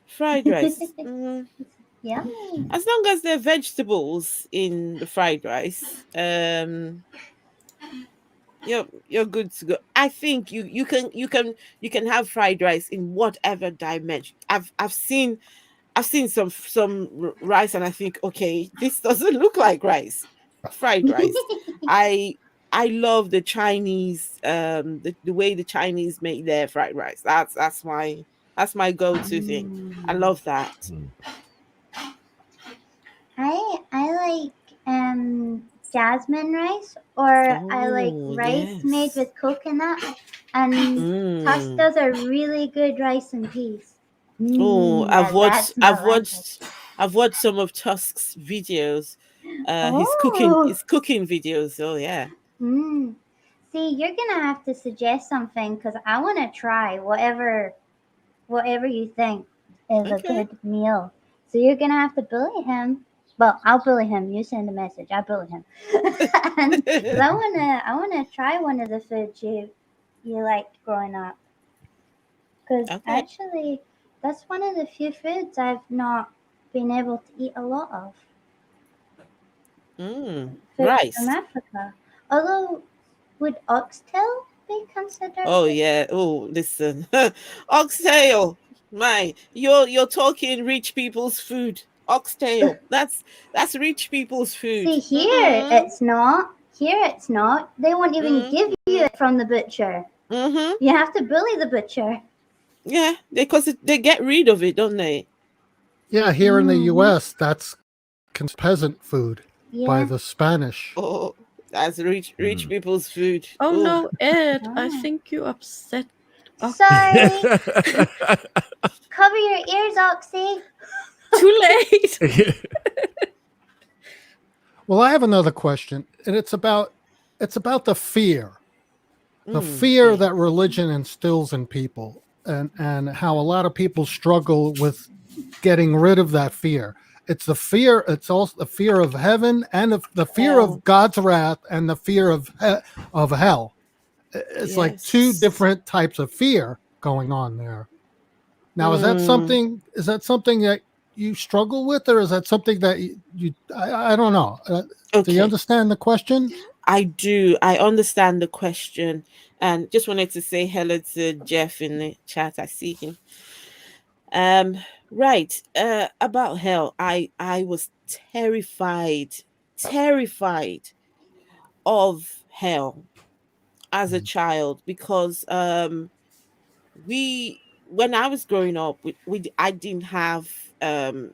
Fried rice. Yummy. As long as there are vegetables in the fried rice, you're good to go. I think you can have fried rice in whatever dimension. I've seen some rice and I think, okay, this doesn't look like rice. Fried rice. I I love the Chinese the way the Chinese make their fried rice. That's my go-to thing. I Mm. love that. mm, I like jasmine rice, or I like Oh, rice made yes. with coconut, and Tuss Mm. does a really good rice and peas. Oh, I've Now watched that's my I've language. watched I've watched some of Tusk's videos. His cooking Oh, his cooking videos. Oh yeah. mm. See, you're gonna have to suggest something because I want to try whatever you think is a Okay. good meal. So you're gonna have to bully him. Well, I'll bully him. You send a message. I bully him, and because I wanna try one of the foods you liked growing up. Because Okay. actually, that's one of the few foods I've not been able to eat a lot of. Foods from Rice. Africa. Although Would oxtail be considered? Oh yeah. Oh, listen. Oxtail. You're talking rich people's food. Oxtail. That's rich people's food. See, here Mhm. it's not. Here it's not. They won't even Mhm. give you it from the butcher. Mhm. You have to bully the butcher. Yeah, because they get rid of it, don't they? Yeah, here in the Mhm. U.S., that's peasant food by Yeah. the Spanish. Oh, that's rich people's food. Oh Oh. no, Ed, I Ah. think you upset. Sorry. Cover your ears, Oxy. Too late. Well, I have another question, and it's about the fear Yeah. that religion instills in people, and how a lot of people struggle with getting rid of that fear. It's the fear. It's also the fear of heaven and the fear Hell. of God's wrath and the fear of hell. It's like two Yes. different types of fear going on there. Now, is that Mm. something that you struggle with, or is that something that I don't know. Do you Okay. understand the question? I do. I understand the question. And just wanted to say hello to Jeff in the chat. I see him. Um, right. About hell. I was terrified of hell as a child because we when I was growing up, I didn't have um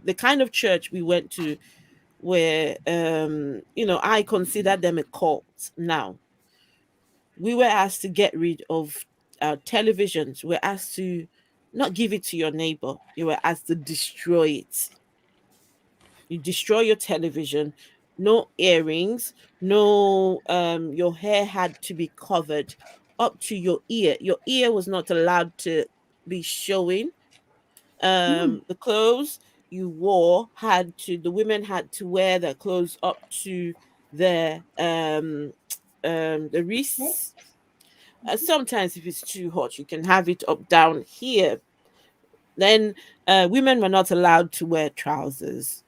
the kind of church we went to where I consider them a cult now. We were asked to get rid of televisions. We were asked to not give it to your neighbor. You were asked to destroy it. You destroy your television. No earrings. No, your hair had to be covered up to your ear. Your ear was not allowed to be showing. The clothes you wore the women had to wear their clothes up to their the wrists. Sometimes if it's too hot, you can have it up down here. Then women were not allowed to wear trousers.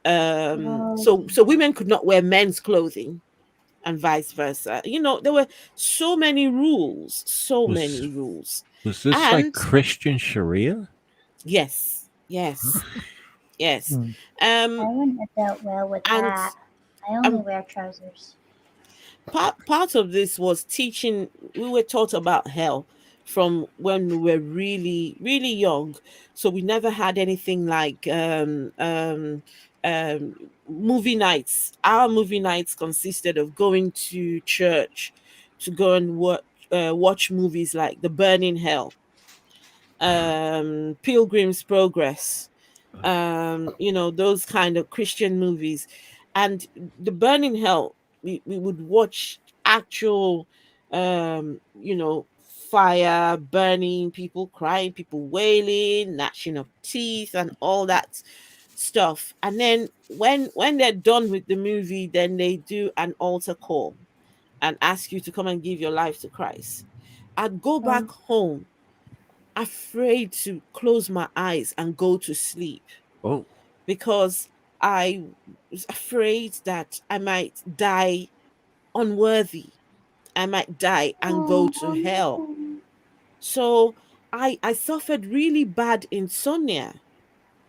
So women could not wear men's clothing and vice versa. There were so many rules, so Was many rules. was this like And Christian Sharia? yes, yes, yes. Mm. I Um wouldn't have dealt well with and that. I only um wear trousers. part of this was teaching. We were taught about hell from when we were really really young, so we never had anything like um movie nights. Our movie nights consisted of going to church to go and watch movies like The Burning Hell, Pilgrim's Progress, those kind of Christian movies. And The Burning Hell, we would watch actual, fire burning, people crying, people wailing, gnashing of teeth, and all that stuff. And then when they're done with the movie, then they do an altar call and ask you to come and give your life to Christ. I'd go back home afraid to close my eyes and go to sleep Oh, because I was afraid that I might die unworthy. I might die and go to hell. So I suffered really bad insomnia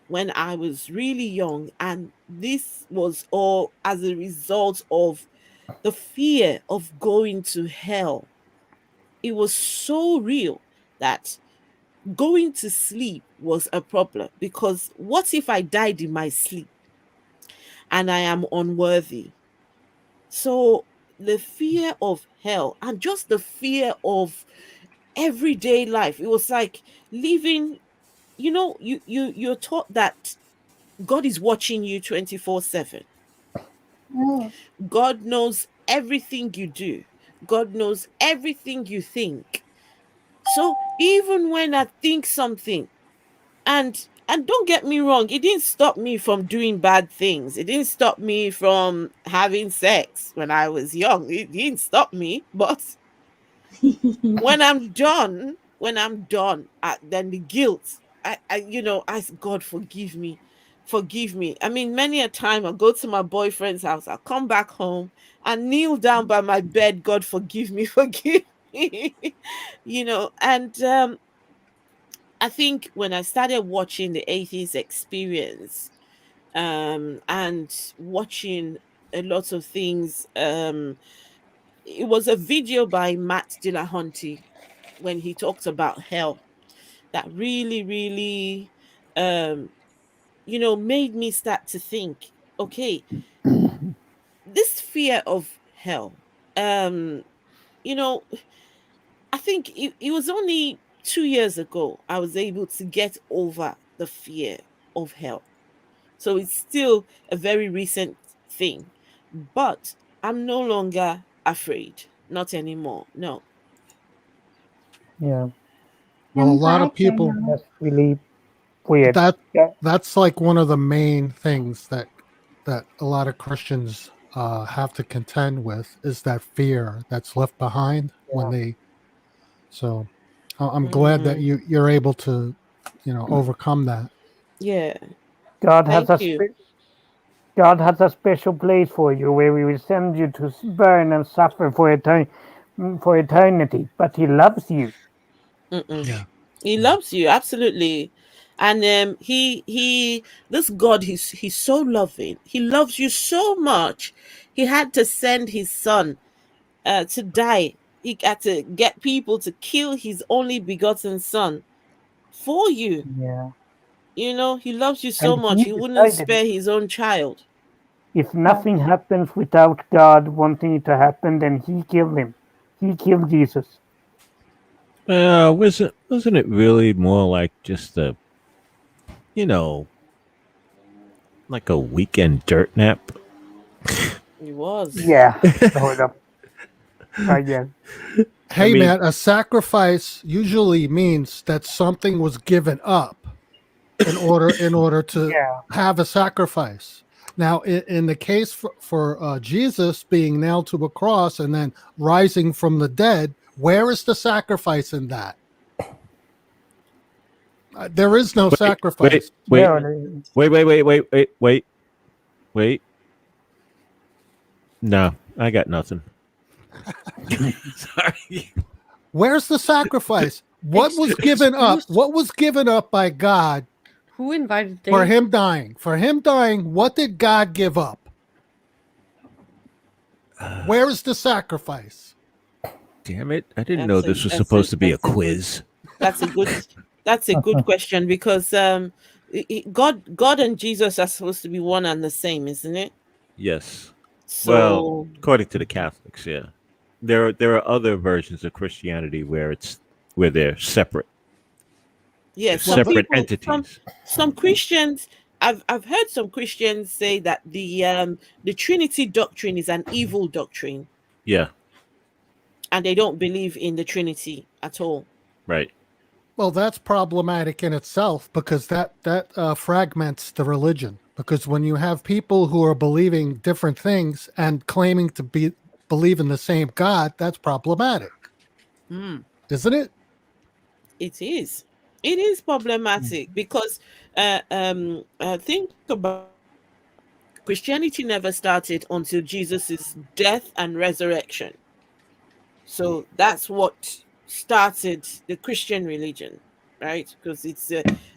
when I was really young, and this was all as a result of the fear of going to hell. It was so real that going to sleep was a problem, because what if I died in my sleep and I am unworthy? So the fear of hell and just the fear of everyday life, it was like living, you're taught that God is watching you 24/7. Oh, God knows everything you do. God knows everything you think. So even when I think something, and don't get me wrong, it didn't stop me from doing bad things. It didn't stop me from having sex when I was young. It didn't stop me. But when I'm done, then the guilt, I God forgive me. forgive me. I mean, many a time I'll go to my boyfriend's house, I'll come back home and kneel down by my bed. God, forgive me, forgive me. And I think when I started watching the Atheist Experience, and watching a lot of things, it was a video by Matt Dillahunty when he talked about hell that really, really, made me start to think, okay, this fear of hell, um, you know, I think it was only 2 years ago I was able to get over the fear of hell. So it's still a very recent thing, but I'm no longer afraid. Not anymore. No. Yeah, Well, a I'm lot glad of you're people not. that's really weird. that Yeah, that's like one of the main things that a lot of Christians have to contend with is that fear that's left behind when yeah. they. So I'm glad that Mm, you're able to, overcome that. yeah. God has Thank a you. God has a special place for you where He will send you to burn and suffer for eternity. But He loves you. Mm-mm. Yeah. He Yeah. loves you absolutely, and this God, he's so loving. He loves you so much. He had to send his son to die. He had to get people to kill his only begotten son for you. Yeah, He loves you so and much. He He wouldn't decided spare his own child. if Well, nothing happens without God wanting it to happen, then He killed him. He killed Jesus. Wasn't it really more like just you know, like a weekend dirt nap? He was. Yeah, sort of. Yeah, I Hey, mean, man, a sacrifice usually means that something was given up in order to yeah. have a sacrifice. Now, in the case for Jesus being nailed to a cross and then rising from the dead, where is the sacrifice in that? There is no wait, wait, sacrifice. wait, Yeah, wait. No, I got nothing. Sorry. Where's the sacrifice? What was given up? Excuse? What was given up by God Who invited for Dave? him dying? For him dying, what did God give up? Where is the sacrifice? Damn it! I didn't know That's a this was that's a supposed to be a that's a good quiz. that's a good that's a good question, because God and Jesus are supposed to be one and the same, isn't it? Yes. Well, So according to the Catholics, yeah. There are other versions of Christianity where they're separate. They're yes, Well, some the, separate people, entities. some Christians, I've heard some Christians say that the Trinity doctrine is an evil doctrine, Yeah. and they don't believe in the Trinity at all. Right. well, that's problematic in itself because that fragments the religion. Because when you have people who are believing different things and claiming to believe in the same God, that's problematic, Hmm. isn't it? It is. It is problematic because think about, Christianity never started until Jesus' death and resurrection. So that's what started the Christian religion, right? Because it's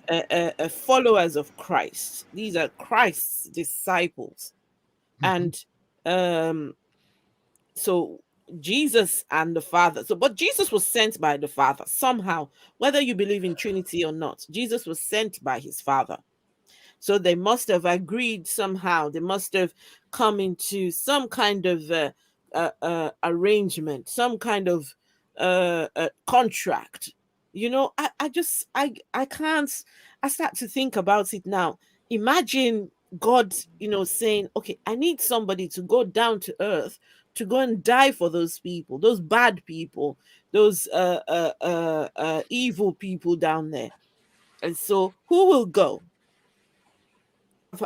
a followers of Christ. These are Christ's disciples, Mhm. and um, so Jesus and the Father. So, but Jesus was sent by the Father somehow, whether you believe in Trinity or not. Jesus was sent by his Father. So they must have agreed somehow. They must have come into some kind of arrangement, some kind of contract. I can't. I start to think about it now. Imagine God, saying, "Okay, I need somebody to go down to earth to go and die for those people, those bad people, those evil people down there." And so, who will go?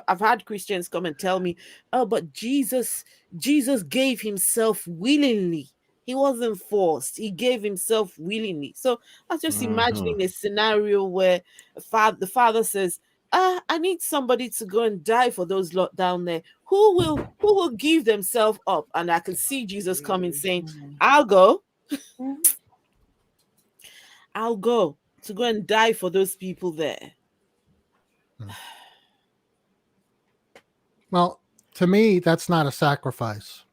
I've had Christians come and tell me, "Oh, but Jesus gave himself willingly. He wasn't forced. He gave himself willingly." So I was just Uh-huh. imagining a scenario where the father says, I need somebody to go and die for those lot down there. Who will give themselves up? And I can see Jesus coming saying, I'll go. I'll go to go and die for those people there. Well, to me, that's not a sacrifice.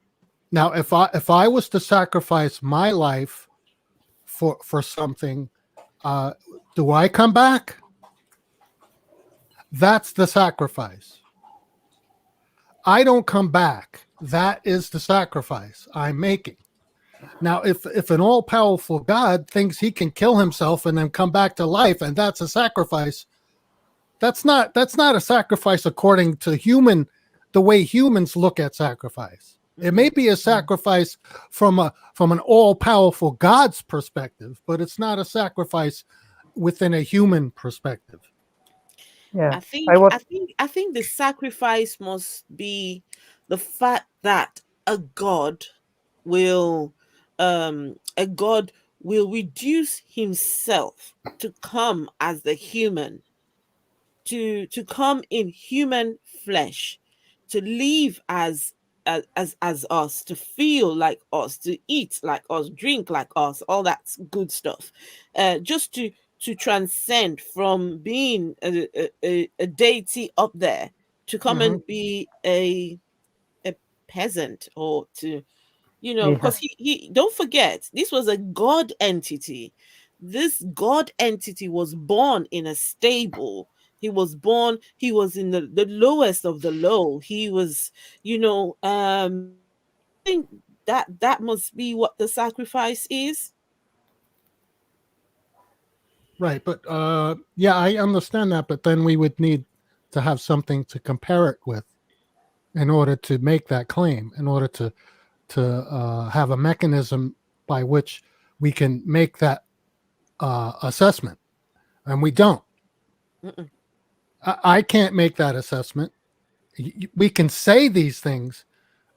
Now, if I was to sacrifice my life for something, do I come back? That's the sacrifice. I don't come back. That is the sacrifice I'm making. Now, if an all-powerful God thinks he can kill himself and then come back to life, and that's a sacrifice, that's not a sacrifice according to the way humans look at sacrifice. It may be a sacrifice from an all-powerful God's perspective, but it's not a sacrifice within a human perspective. Yeah, I think the sacrifice must be the fact that a God will reduce himself to come as the human, to come in human flesh, to live as us, to feel like us, to eat like us, drink like us, all that good stuff, just to transcend from being a deity up there to come and be a peasant, or to, because he don't forget, this was a God entity. This God entity was born in a stable. He was in the lowest of the low. He was, I think that must be what the sacrifice is. Right, but yeah, I understand that, but then we would need to have something to compare it with in order to make that claim, in order to have a mechanism by which we can make that assessment, and we don't. I can't make that assessment. We can say these things,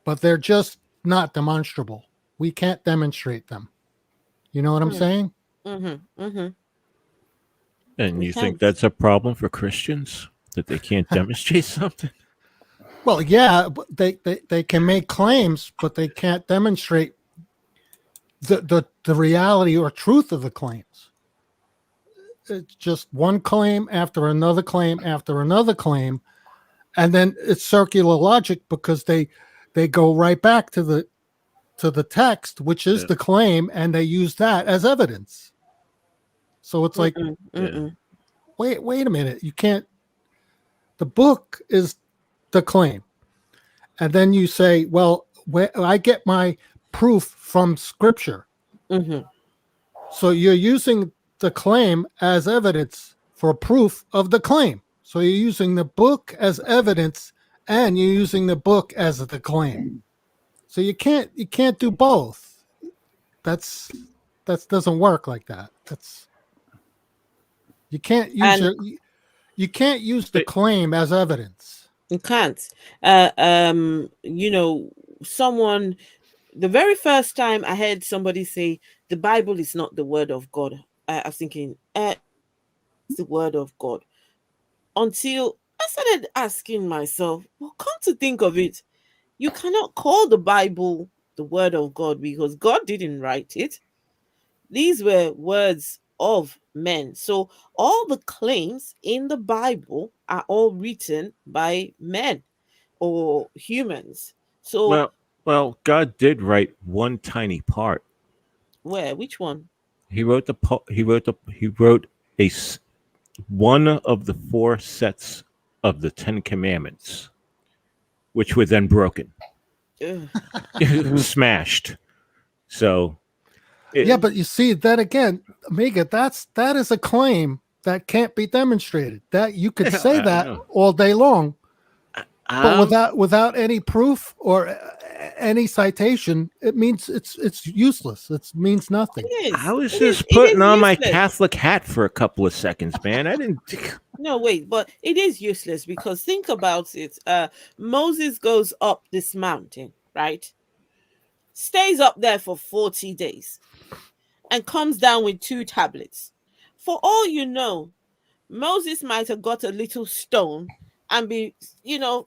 but they're just not demonstrable. We can't demonstrate them. You know what I'm saying? And We you can. think that's a problem for Christians, that they can't demonstrate something? Well, yeah, but they can make claims, but they can't demonstrate the reality or truth of the claims. It's just one claim after another claim after another claim, and then it's circular logic because they go right back to the text, which is the claim, and they use that as evidence. So it's like, wait a minute, you can't. The book is the claim, and then you say, well, I get my proof from Scripture. So you're using the claim as evidence for proof of the claim. So you're using the book as evidence, and you're using the book as the claim. So you can't do both. That doesn't work like that. You can't use you can't use the claim as evidence. You can't. Someone, the very first time I heard somebody say the Bible is not the word of God, I was thinking, it's the word of God. Until I started asking myself, well, come to think of it, you cannot call the Bible the word of God because God didn't write it. These were words of men. So all the claims in the Bible are all written by men or humans. So well, God did write one tiny part. which one? He wrote one of the 4 sets of the 10 Commandments, which were then broken, smashed. So, yeah, but you see that again, Amiga. That is a claim that can't be demonstrated. That you could say that all day long, but without any proof or any citation, it means it's useless. It means nothing. I was just putting on my Catholic hat for a couple of seconds, man. I didn't. No, wait, but it is useless because think about it. Moses goes up this mountain, right? Stays up there for 40 days and comes down with 2 tablets. For all you know, Moses might have got a little stone and be,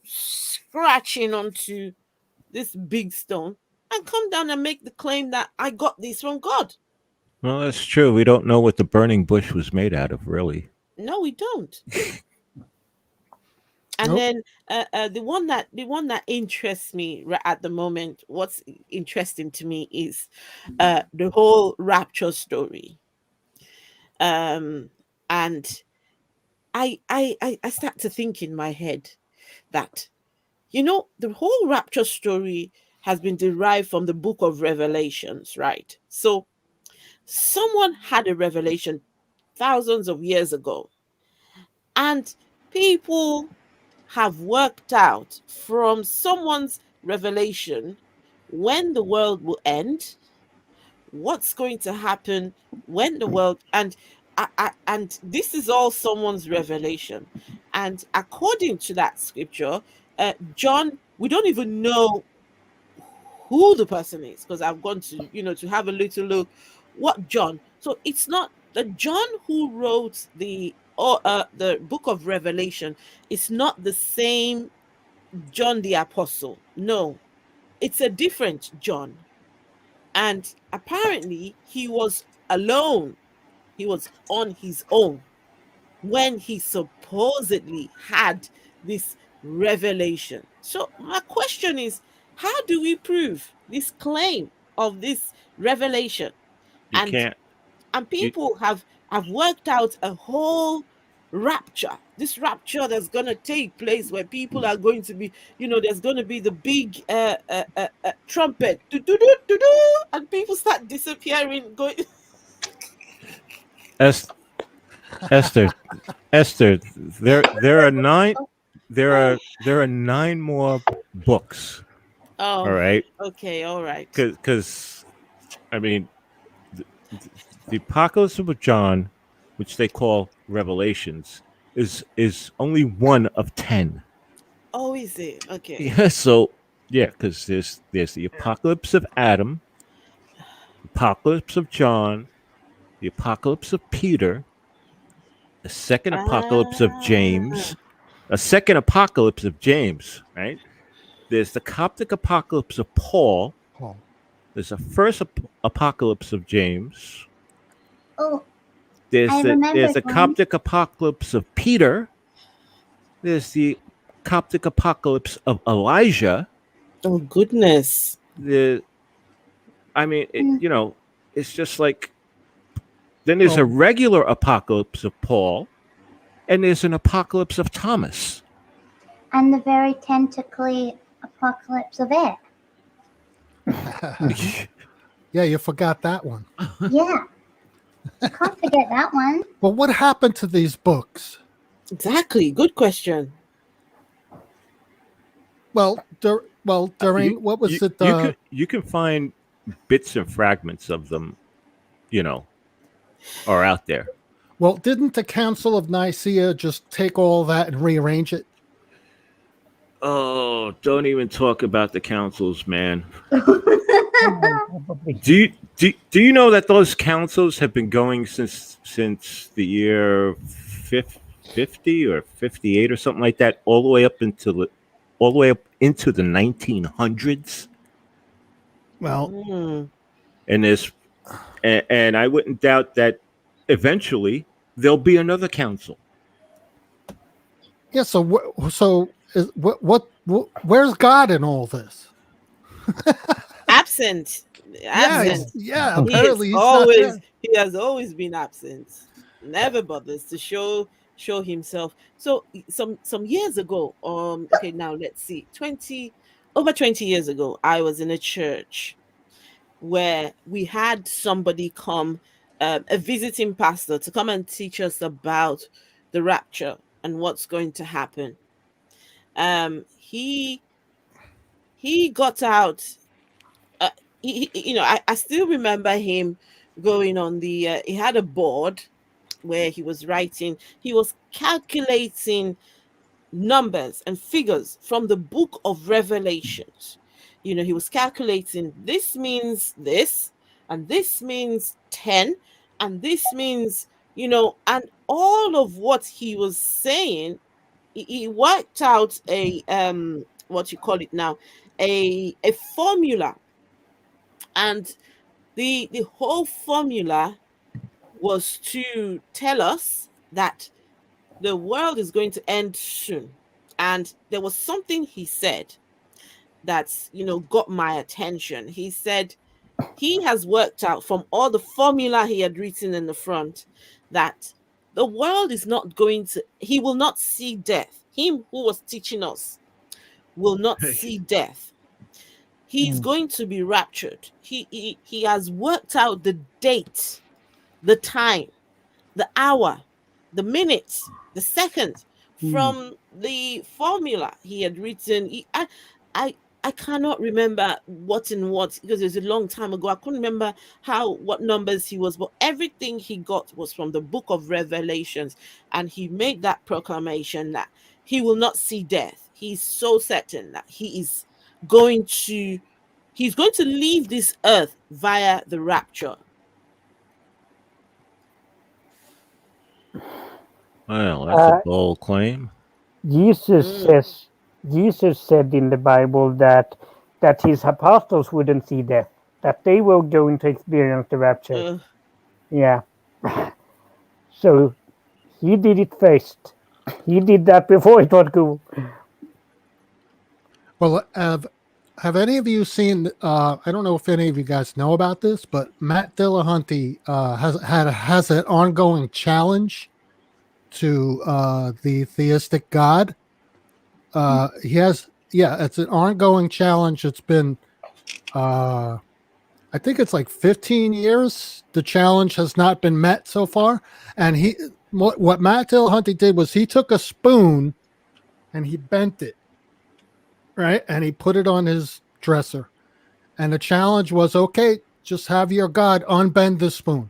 scratching onto this big stone and come down and make the claim that I got this from God. Well, that's true. We don't know what the burning bush was made out of, really. No, we don't. And Nope. then the one that interests me right at the moment, what's interesting to me is the whole rapture story. And I start to think in my head that the whole rapture story has been derived from the book of Revelations, right? So someone had a revelation thousands of years ago, and people have worked out from someone's revelation when the world will end, what's going to happen when the world and this is all someone's revelation. And according to that scripture, John, we don't even know who the person is, because I've gone to have a little look what John. So it's not the John who wrote the book of Revelation. It's not the same John the Apostle. No, it's a different John. And apparently he was alone. He was on his own when he supposedly had this revelation. So my question is, how do we prove this claim of this revelation? You And can't. people have worked out a whole rapture, this rapture that's going to take place where people are going to be, there's going to be the big trumpet, and people start disappearing, going. Esther, Esther, there are nine. There are nine more books. Oh, All right, okay, all right. because I mean, the Apocalypse of John, which they call Revelations, is only one of 10. Oh, is it? Okay. Yeah, so yeah, because there's the Apocalypse of Adam, Apocalypse of John, the Apocalypse of Peter, the second Apocalypse of James, a second Apocalypse of James, right? There's the Coptic Apocalypse of Paul. Paul. There's a first Apocalypse of James. Oh, There's I the remembered one. Coptic Apocalypse of Peter. There's the Coptic Apocalypse of Elijah. Oh, goodness. I mean, it's just like, then there's a regular Apocalypse of Paul, and there's an Apocalypse of Thomas. And the very tentacly apocalypse of it. Yeah, you forgot that one. Yeah. You can't forget that one. Well, what happened to these books? Exactly. Good question. Well, during what was it? You can find bits and fragments of them, are out there. Well, didn't the Council of Nicaea just take all that and rearrange it? Oh, don't even talk about the councils, man. Probably. Do you know that those councils have been going since the year 50 or 58 or something like that, all the way up into the 1900s? Well, and I wouldn't doubt that eventually there'll be another council. yeah. Where's God in all this? Absent. Yeah. Apparently, he's not there. He has always been absent. Never bothers to show himself. So some years ago, okay, now let's see, over 20 years ago, I was in a church where we had somebody come, a visiting pastor, to come and teach us about the rapture and what's going to happen. He got out. I still remember him going on the. He had a board where he was writing. He was calculating numbers and figures from the book of Revelations. He was calculating, this means this, and this means 10, and this means and all of what he was saying, he worked out a what you call it now, a formula, and the whole formula was to tell us that the world is going to end soon. And there was something he said that's got my attention. He said he has worked out from all the formula he had written in the front that the world is not going to, he will not see death. Him who was teaching us will not see death. He's going to be raptured. He has worked out the date, the time, the hour, the minutes, the seconds from the formula he had written. I cannot remember what and what, because it was a long time ago. I couldn't remember what numbers he was, but everything he got was from the book of Revelations, and he made that proclamation that he will not see death. He's so certain that he's going to leave this earth via the rapture. Well, that's a bold claim. Jesus said in the Bible that his apostles wouldn't see death, that they were going to experience the rapture. Yeah. So he did it first. He did that before it was cool. Well, have any of you seen? I don't know if any of you guys know about this, but Matt Dillahunty has an ongoing challenge to the theistic God. He has, it's an ongoing challenge. It's been, I think it's like 15 years. The challenge has not been met so far. And what Matt Dillahunty did was he took a spoon and he bent it, right? And he put it on his dresser. And the challenge was, okay, just have your God unbend the spoon.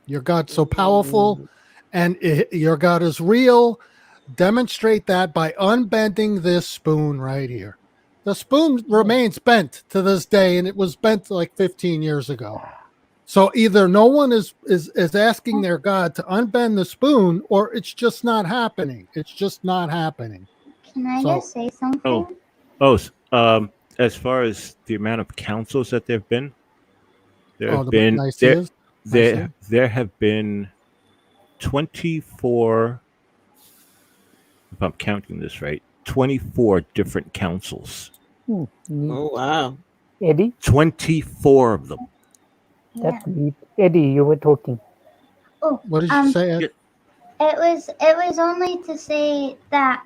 Your God's so powerful and your God is real. Demonstrate that by unbending this spoon right here. The spoon remains bent to this day, and it was bent like 15 years ago. So either no one is asking their God to unbend the spoon, or it's just not happening. It's just not happening. Can I just say something? As far as the amount of councils that there have been, there have been 24, if I'm counting this right, 24 different councils. Oh, wow. Eddie? 24 of them. That's neat. Eddie, you were talking. Oh, what did you say, Ed? It was only to say that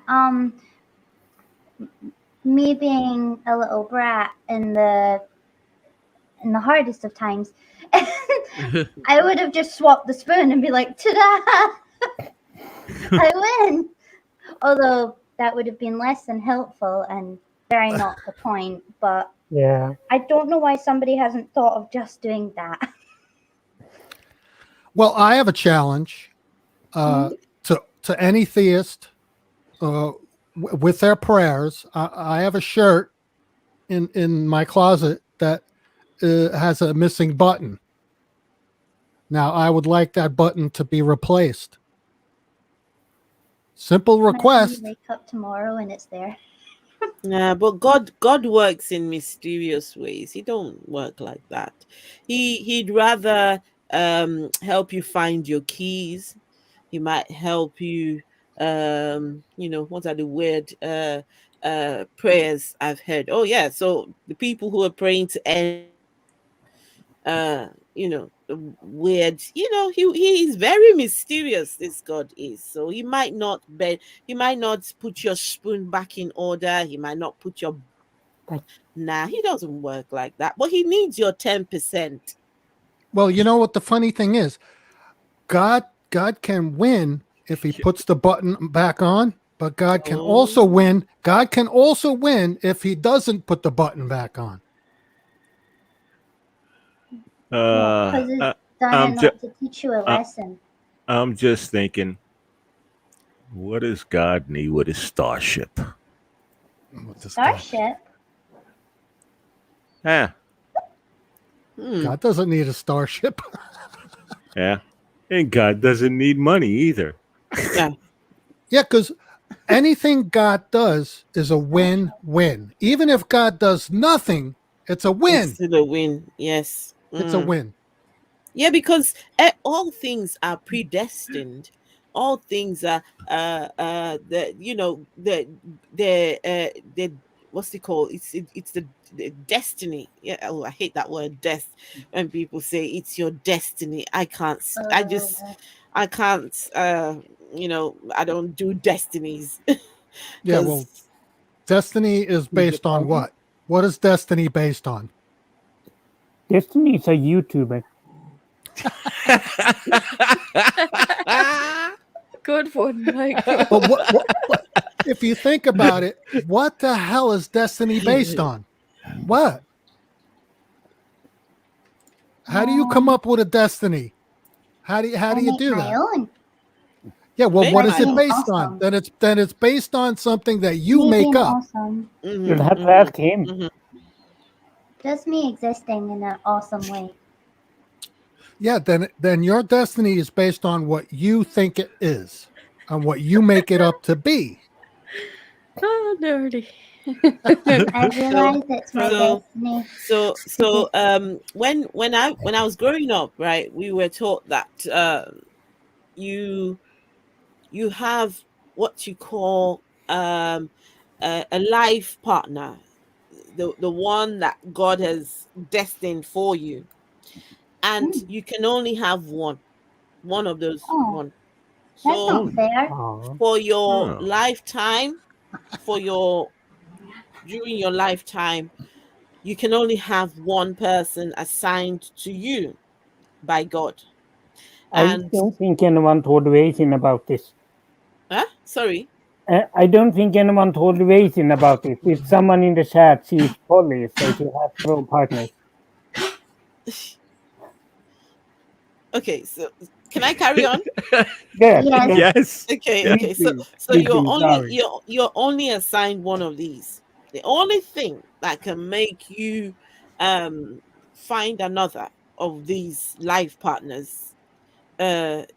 me being a little brat in the hardest of times, I would have just swapped the spoon and be like, ta-da! I win. Although that would have been less than helpful and very not the point. But yeah, I don't know why somebody hasn't thought of just doing that. Well, I have a challenge to any theist with their prayers. I have a shirt in my closet that has a missing button. Now, I would like that button to be replaced. Simple request. Wake up tomorrow and it's there. Yeah, but God works in mysterious ways. He don't work like that. He'd rather help you find your keys. He might help you what are the weird prayers I've heard. Oh yeah, so the people who are praying to end weird, he's very mysterious, this God is. So he might not put your spoon back in order, he might not put your he doesn't work like that, but he needs your 10%. Well, you know what the funny thing is, God can win if he puts the button back on, but God can also win if he doesn't put the button back on. Because it's done enough to teach you a lesson. I'm just thinking, what does God need with his starship? Starship? Yeah. God doesn't need a starship. Yeah. And God doesn't need money either. Yeah. Yeah, because anything God does is a win-win. Even if God does nothing, it's a It's win. still a win. Yes. It's a win. Yeah, because all things are predestined. All things are the the what's it called? It's the destiny. Yeah. Oh, I hate that word death when people say it's your destiny. I can't. I can't. I don't do destinies Yeah, well, because destiny is based on what? What is destiny based on? Destiny is a YouTuber. Good one, Michael. But what if you think about it, what the hell is destiny based on? What? How do you come up with a destiny? How do you I make do my that? own. Yeah, well, Make what Like is it being based on? awesome. Then it's based on something that you Me make being up. awesome. You'll have to ask him. Just me existing in an awesome way. Yeah, then your destiny is based on what you think it is, on what you make it up to be. Oh, nerdy. I realized it's my so destiny. when I was growing up, right, we were taught that you you have what you call a life partner, the one that God has destined for you, and Mm. you can only have one of those Oh, one. that's So not fair. for your Oh. lifetime, for your during your lifetime, you can only have one person assigned to you by God. I And don't think anyone told Raisin about this. sorry. I don't think anyone told Raisin about it. If someone in the chat sees Polly, so she has pro partners. Okay, so can I carry on? Yes, Yes. yes, Yes. Okay, Yeah. okay. please So do. so Please do. Sorry. you're only assigned one of these. The only thing that can make you find another of these life partners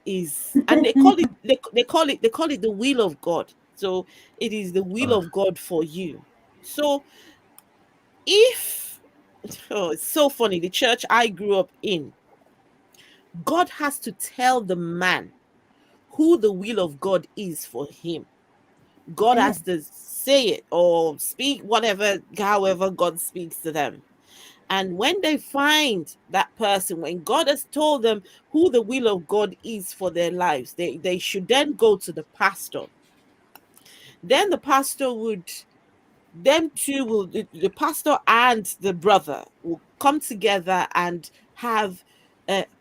is, and they call it the will of God. So it is the will of God for you. So if it's so funny, the church I grew up in, God has to tell the man who the will of God is for him. God Oh. has to say it or speak whatever, however God speaks to them. And when they find that person, when God has told them who the will of God is for their lives, they should then go to the pastor. Then the pastor would, them two will, the pastor and the brother will come together and have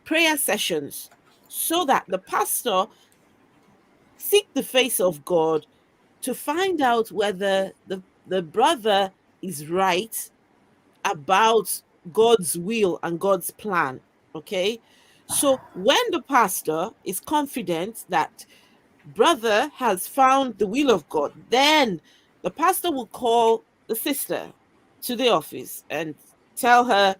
prayer sessions so that the pastor seek the face of God to find out whether the brother is right about God's will and God's plan. Okay. So when the pastor is confident that brother has found the will of God, then the pastor will call the sister to the office and tell her,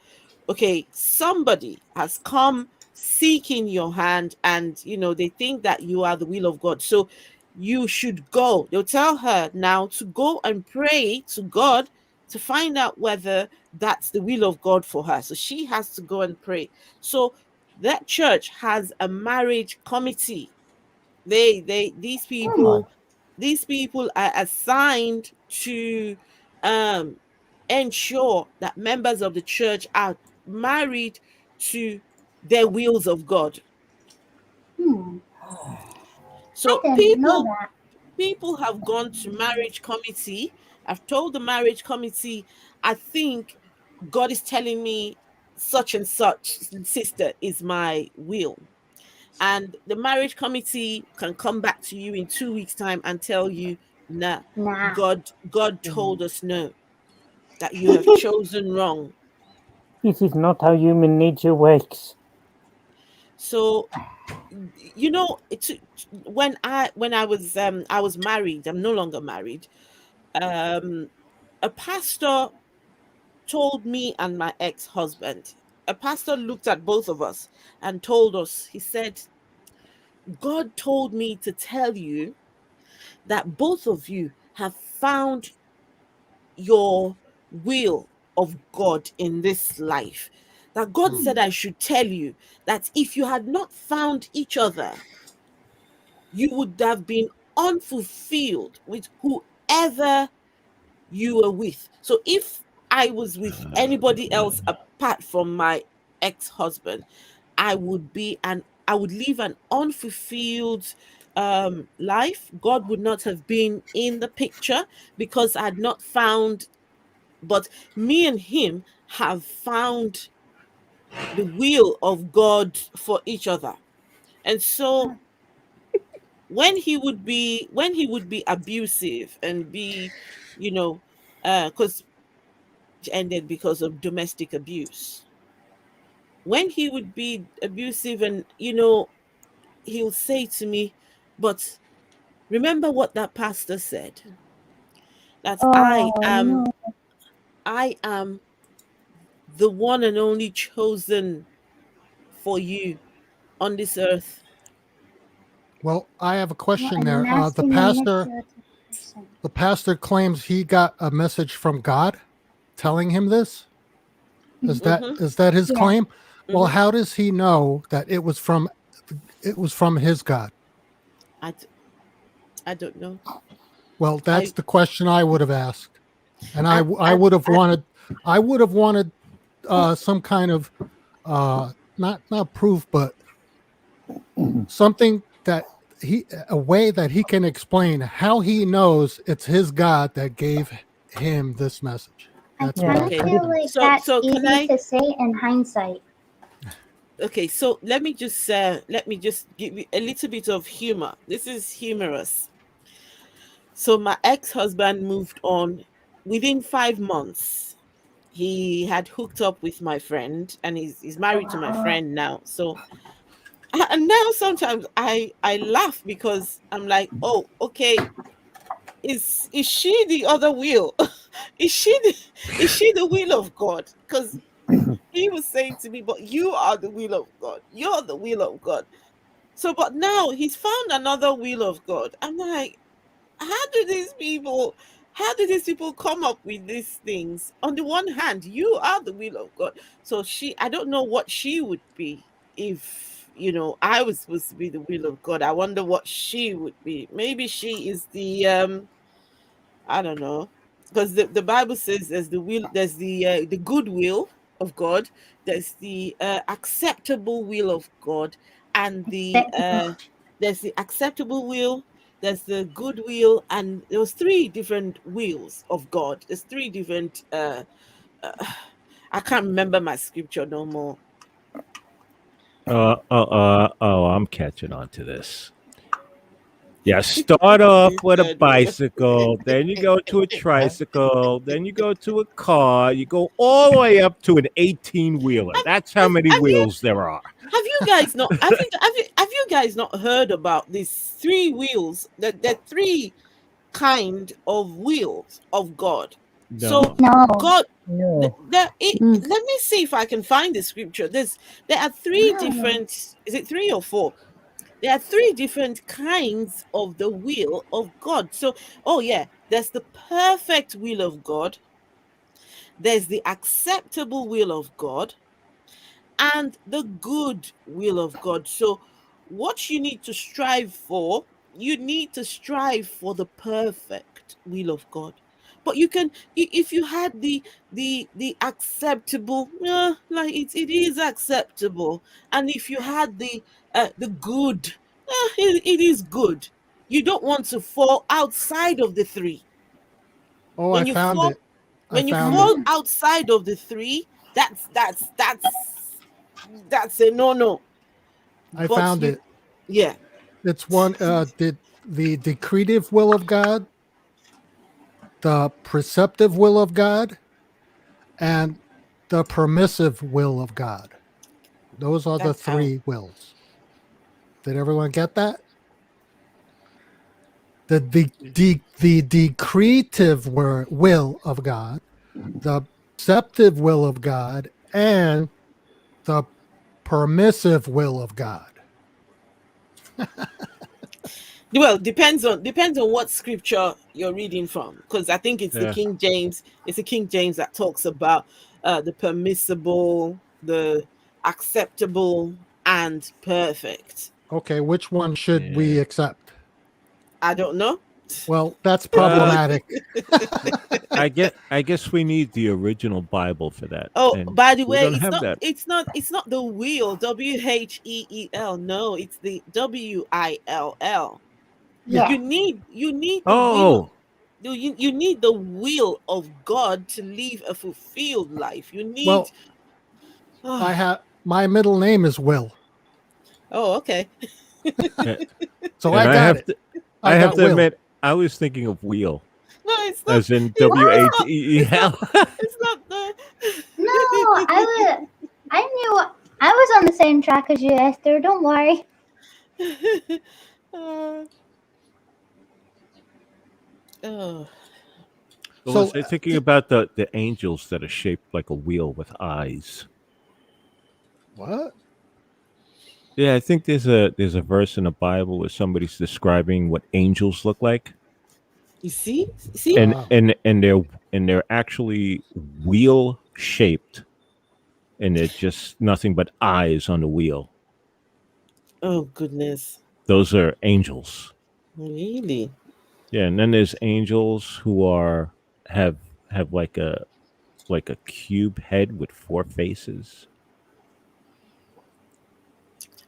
okay, somebody has come seeking your hand, and they think that you are the will of God. So you should go. They'll tell her now to go and pray to God to find out whether that's the will of God for her. So she has to go and pray. So that church has a marriage committee. They Oh my. these people are assigned to um ensure that members of the church are married to their wills of God. Hmm. I So didn't know people that. people have gone to marriage committee. I've told the marriage committee, I think God is telling me such and such sister is my will. And the marriage committee can come back to you in 2 weeks' time and tell you, nah, Nah. God told us no, that you have chosen wrong. This is not how human nature works. So it's when I was married. I'm no longer married. um a pastor told me and my ex-husband, a pastor looked at both of us and told us, he said, God told me to tell you that both of you have found your will of God in this life. That God said I should tell you that if you had not found each other, you would have been unfulfilled with whoever you were with. So if I was with anybody else apart from my ex-husband, I would live an unfulfilled life. God would not have been in the picture because I had not found, but me and him have found the will of God for each other. And so when he would be abusive and be, because ended because of domestic abuse. When he would be abusive and he'll say to me, but remember what that pastor said, that Oh no. I am the one and only chosen for you on this earth. Well, I have a What question a there. nasty manipulative person. The pastor claims he got a message from God telling him this. Is Mm-hmm, that his Yeah. claim? Well, mm-hmm. how does he know that it was from his God? I, d- I don't know. Well, that's I the question I would have asked, and I I I I, would have I wanted some kind of not proof, but something that a way that he can explain how he knows it's his God that gave him this message. I That's what kind I of okay. kind of feel want. like So that's so can easy I? to say in hindsight. Okay, so let me just give you a little bit of humor. This is humorous. So my ex-husband moved on within 5 months. He had hooked up with my friend, and he's married to my Wow. friend now. So and now sometimes I laugh because I'm like, oh, okay, is she the other wheel? Is she the will of God? Because he was saying to me, but you are the will of God. You're the will of God. So, but now he's found another will of God. I'm like, how do these people, how do these people come up with these things? On the one hand, you are the will of God. So I don't know what she would be if, I was supposed to be the will of God. I wonder what she would be. Maybe she is I don't know, because the Bible says there's the good will of God, there's the acceptable will of God, and Acceptable. there's the acceptable will, there's the good will, and there was three different wills of God. There's three different. Uh, I can't remember my scripture no more. Oh, I'm catching on to this. Yeah, start off This with a third will. bicycle, then you go to a tricycle, then you go to a car, you go all the way up to an 18-wheeler. That's how Have, many have you wheels there are. Have you guys not have you guys not heard about these three wheels? The three kind of wheels of God. So No. No. God, No. Mm. let me see if I can find the scripture. There are three Wow. different. Is it three or four? There are three different kinds of the will of God. So, oh yeah, there's the perfect will of God. There's the acceptable will of God and the good will of God. So, what you need to strive for, you need to strive for the perfect will of God. But you can, if you had the acceptable, like it is acceptable, and if you had the good, it is good. You don't want to fall outside of the three. Oh, I When you found fall it. I when you found it. fall outside of the three, that's a no. I But found it. yeah, It's one the decretive will of God, the preceptive will of God, and the permissive will of God. Those are the that's how. three wills. Did everyone get that? The decretive will of God, the preceptive will of God, and the permissive will of God. Well, depends on what scripture you're reading from, because I think it's the Yeah. King James. It's the King James that talks about the permissible, the acceptable, and perfect. Okay, which one should we Yeah. accept? I don't know. Well, that's Uh, problematic. I guess we need the original Bible for that, Oh, and by the we way, don't have that. it's not the wheel, WHEEL. No, it's the WILL. Yeah. Yeah. You need the will. Oh, You need the will of God to live a fulfilled life. You need. Well, my middle name is Will, Oh, okay. yeah. so And I got it. I I have got to Will. admit, I was thinking of wheel, No, it's not. as in It's WHEEL. not the. No, I knew I was on the same track as you, Esther. Don't worry. uh, oh. I So, was thinking about the angels that are shaped like a wheel with eyes. what? Yeah, I think there's a verse in the Bible where somebody's describing what angels look like, You see? See? and Wow. they're actually wheel shaped, and they're just nothing but eyes on the wheel. Oh goodness. Those are angels. Really? Yeah, and then there's angels who are have have like a cube head with four faces.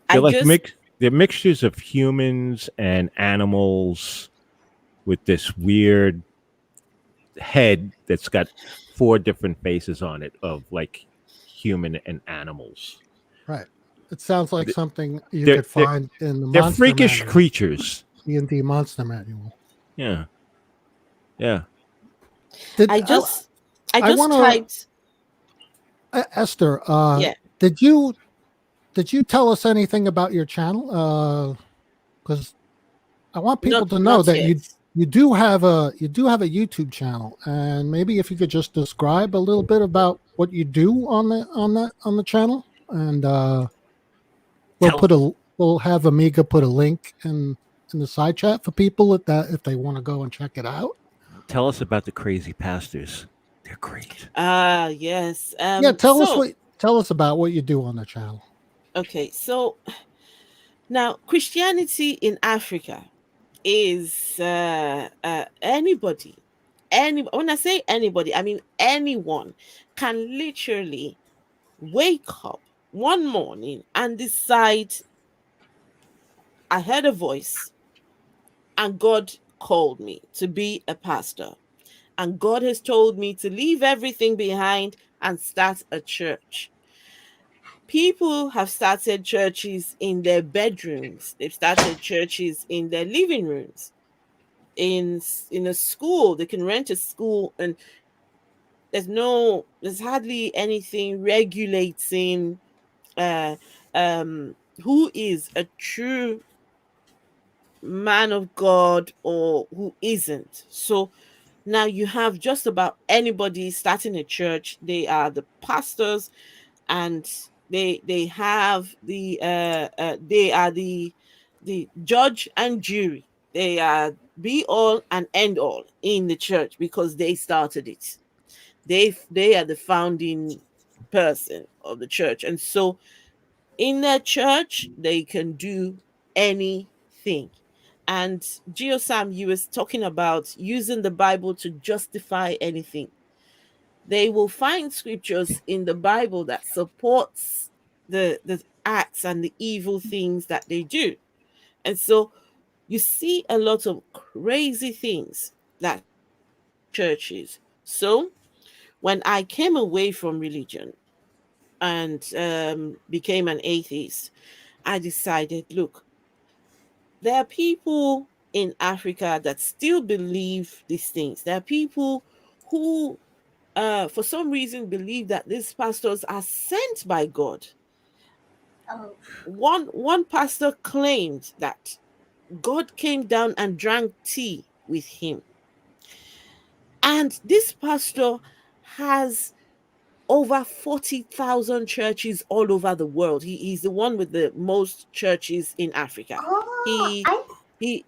I They're like just they're mixtures of humans and animals with this weird head that's got four different faces on it of like human and animals. Right. It sounds like Th- something you They're could find in the they're monster freakish manual, creatures. D&D monster manual. Yeah, yeah. Did I just I I just want to typed. Esther? Yeah. Did you tell us anything about your channel? Because I want people to know Not that yet. you do have a YouTube channel, and maybe if you could just describe a little bit about what you do on the channel, and Tell we'll have Amiga put a link in the side chat for people if they want to go and check it out. tell us about the crazy pastors. They're great. Yes. Yeah, So tell us about what you do on the channel. okay, so now Christianity in Africa is anybody. When I say anybody, I mean anyone can literally wake up one morning and decide, I heard a voice and God called me to be a pastor. And God has told me to leave everything behind and start a church. People have started churches in their bedrooms. They've started churches in their living rooms. In a school, they can rent a school, and there's hardly anything regulating uh who is a true man of God or who isn't. So now you have just about anybody starting a church. They are the pastors, and they have they are the judge and jury. They are be all and end all in the church because they started it. They are the founding person of the church, and so in their church they can do anything. And Geosam, you was talking about using the Bible to justify anything. They will find scriptures in the Bible that supports the acts and the evil things that they do. And so you see a lot of crazy things that churches. So when I came away from religion and became an atheist, I decided, look, there are people in Africa that still believe these things. There are people who, for some reason, believe that these pastors are sent by God. Oh, One pastor claimed that God came down and drank tea with him, and this pastor has over 40,000 churches all over the world. He's the one with the most churches in Africa. Oh, He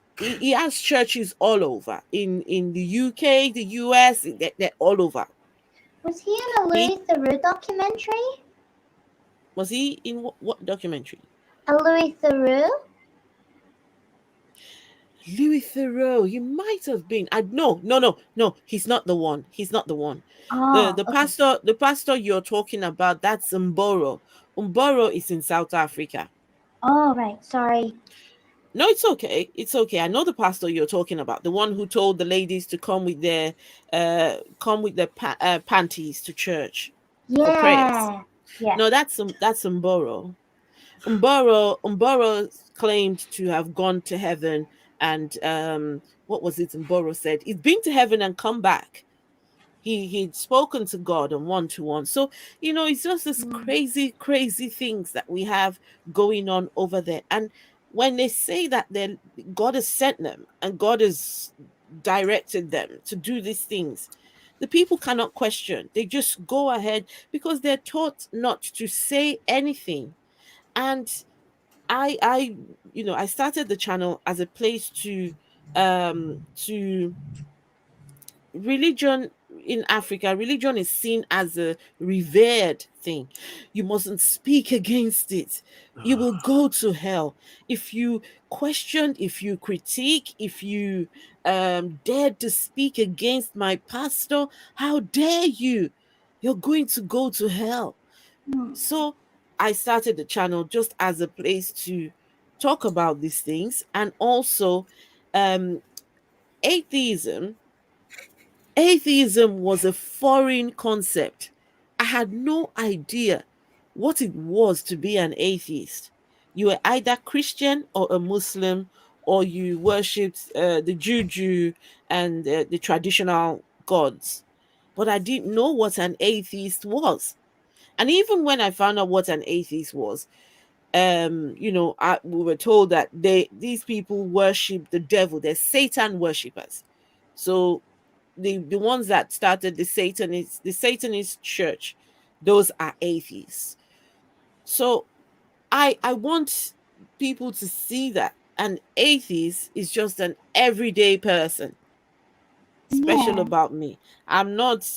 has churches all over in the UK, the US. They're all over. was he in a He Louis Theroux documentary? was he in what documentary? A Louis Theroux? Louis Theroux. He might have been. No. He's not the one. He's not the one. Oh, The okay. pastor you're talking about, that's Mboro. Mboro is in South Africa. Oh, right. Sorry. No, it's okay. It's okay. I know the pastor you're talking about, the one who told the ladies to come with their panties to church for prayers. Yeah. Yeah. No, that's Mboro. Mboro claimed to have gone to heaven, and what was it Mboro said? He's been to heaven and come back. He'd spoken to God on one-to-one. So, it's just this crazy things that we have going on over there. And when they say that God has sent them and God has directed them to do these things, the people cannot question. They just go ahead because they're taught not to say anything. And I started the channel as a place to religion in Africa. Religion is seen as a revered thing. You mustn't speak against it. You will go to hell if you question, if you critique, if you dared to speak against my pastor. How dare you? You're going to go to hell. So I started the channel just as a place to talk about these things. And also atheism was a foreign concept. I had no idea what it was to be an atheist. You were either Christian or a Muslim, or you worshipped the juju and the traditional gods. But I didn't know what an atheist was. And even when I found out what an atheist was, we were told that these people worship the devil. They're Satan worshippers. So the ones that started the Satanist church, those are atheists. So I want people to see that an atheist is just an everyday person. Special Yeah. about me. I'm not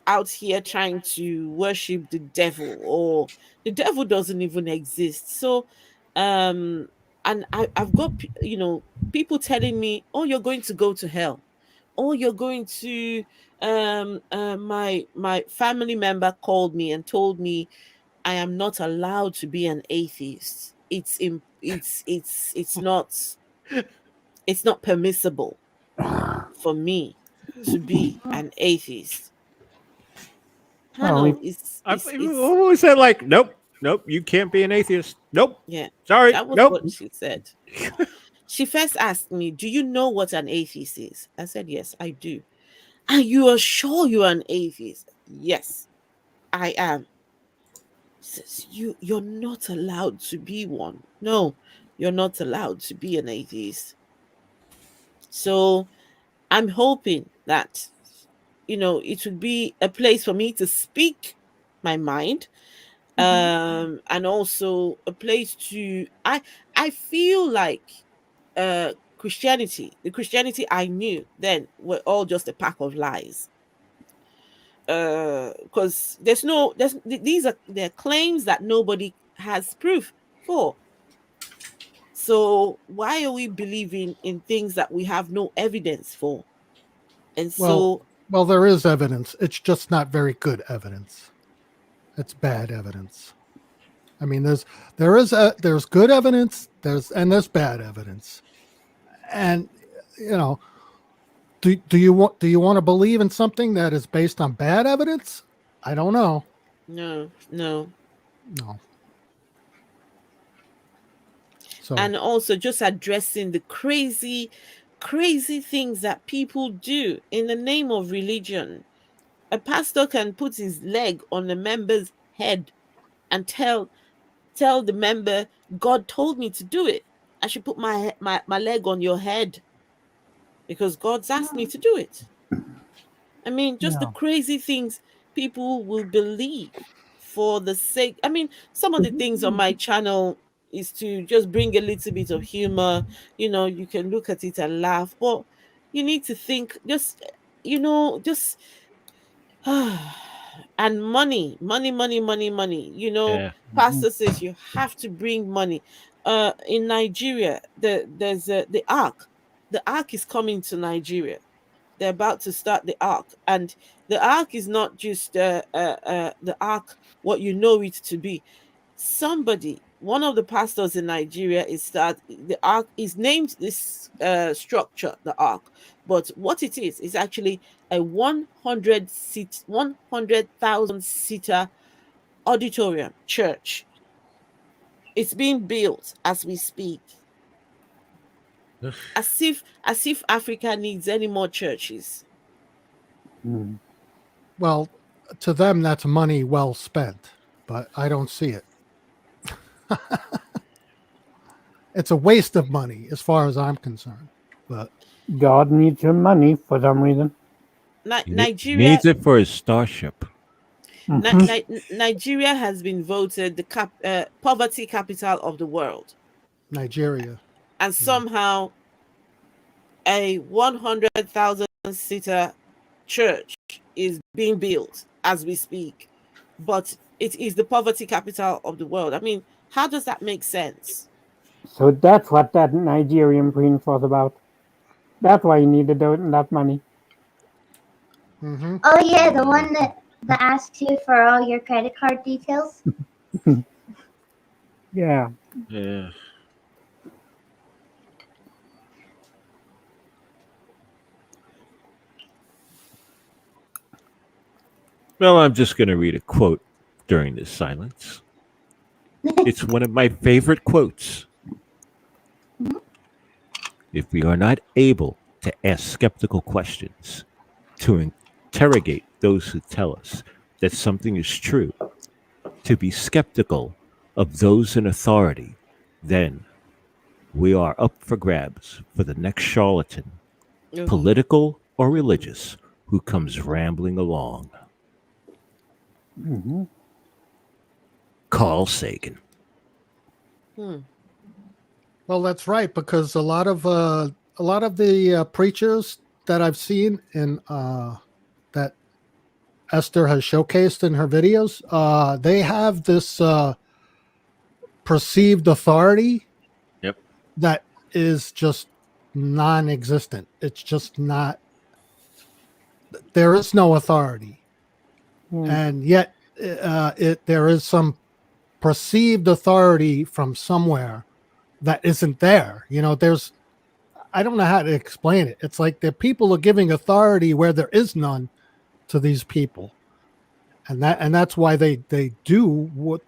out here trying to worship the devil, or the devil doesn't even exist. So and I've got people telling me, oh, you're going to go to hell. Oh, you're going to my family member called me and told me I am not allowed to be an atheist. It's not permissible for me to be an atheist. Oh, It's What was that like? Nope, you can't be an atheist. Nope, yeah, sorry, that was nope. what she said. She first asked me, do you know what an atheist is? I said, yes, I do. And you are sure you're an atheist? Yes, I am. She says, you're not allowed to be one. No, you're not allowed to be an atheist. So I'm hoping that it would be a place for me to speak my mind, and also a place to I feel like the Christianity I knew then were all just a pack of lies. Because they're claims that nobody has proof for. So why are we believing in things that we have no evidence for? And so Well, there is evidence. It's just not very good evidence. It's bad evidence. I mean, there's good evidence, there's bad evidence, and do you want to believe in something that is based on bad evidence? I don't know. no. No. So And also just addressing the crazy things that people do in the name of religion. A pastor can put his leg on a member's head and tell the member, God told me to do it. I should put my leg on your head because God's asked me to do it. I mean, just the yeah. crazy things people will believe for the sake. I mean, some of the things on my channel is to just bring a little bit of humor. You can look at it and laugh, but you need to think, just and money. Yeah. Pastor says you have to bring money. In Nigeria, there's the ark. The ark is coming to Nigeria. They're about to start the ark, and the ark is not just the ark what you know it to be. One of the pastors in Nigeria the ark is named this structure the ark, but what it is actually a 100,000 seater auditorium church. It's being built as we speak. As if Africa needs any more churches. Mm. Well, to them, that's money well spent, but I don't see it. It's a waste of money as far as I'm concerned. But God needs your money for some reason. Nigeria Needs it for his starship. Nigeria has been voted the poverty capital of the world, Nigeria. and somehow a 100,000 seater church is being built as we speak, but it is the poverty capital of the world. I mean, how does that make sense? So that's what that Nigerian prince was about. That's why he needed that money. Mm-hmm. Oh yeah, the one that asks you for all your credit card details. Yeah. Yeah. Well, I'm just going to read a quote during this silence. It's one of my favorite quotes. If we are not able to ask skeptical questions, to interrogate those who tell us that something is true, to be skeptical of those in authority, then we are up for grabs for the next charlatan, political or religious, who comes rambling along. Mm-hmm. Carl Sagan. Well, that's right, because a lot of the preachers that I've seen in that Esther has showcased in her videos, they have this perceived authority. Yep. That is just non-existent. It's just not. There is no authority, and yet there is some perceived authority from somewhere that isn't there. I don't know how to explain it. It's like the people are giving authority where there is none to these people, and that's why they do what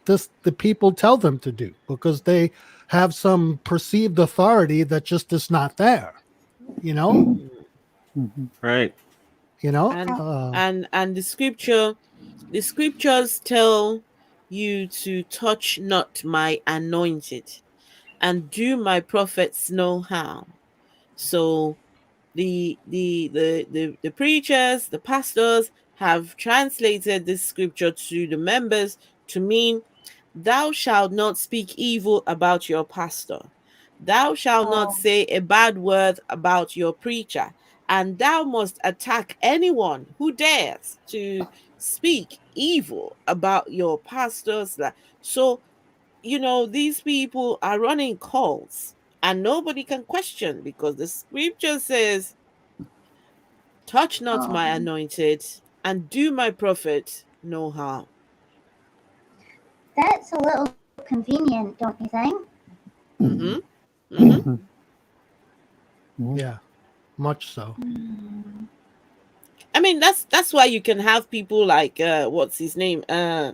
the people tell them to do, because they have some perceived authority that just is not there. Right. And the scriptures tell you to touch not my anointed and do my prophets no harm. So the preachers, the pastors have translated this scripture to the members to mean, thou shalt not speak evil about your pastor. Thou shalt not say a bad word about your preacher, and thou must attack anyone who dares to speak evil about your pastors. So, these people are running cults, and nobody can question, because the scripture says, touch not my anointed and do my prophet no harm. That's a little convenient, don't you think? Yeah, much so. I mean, that's why you can have people like what's his name, or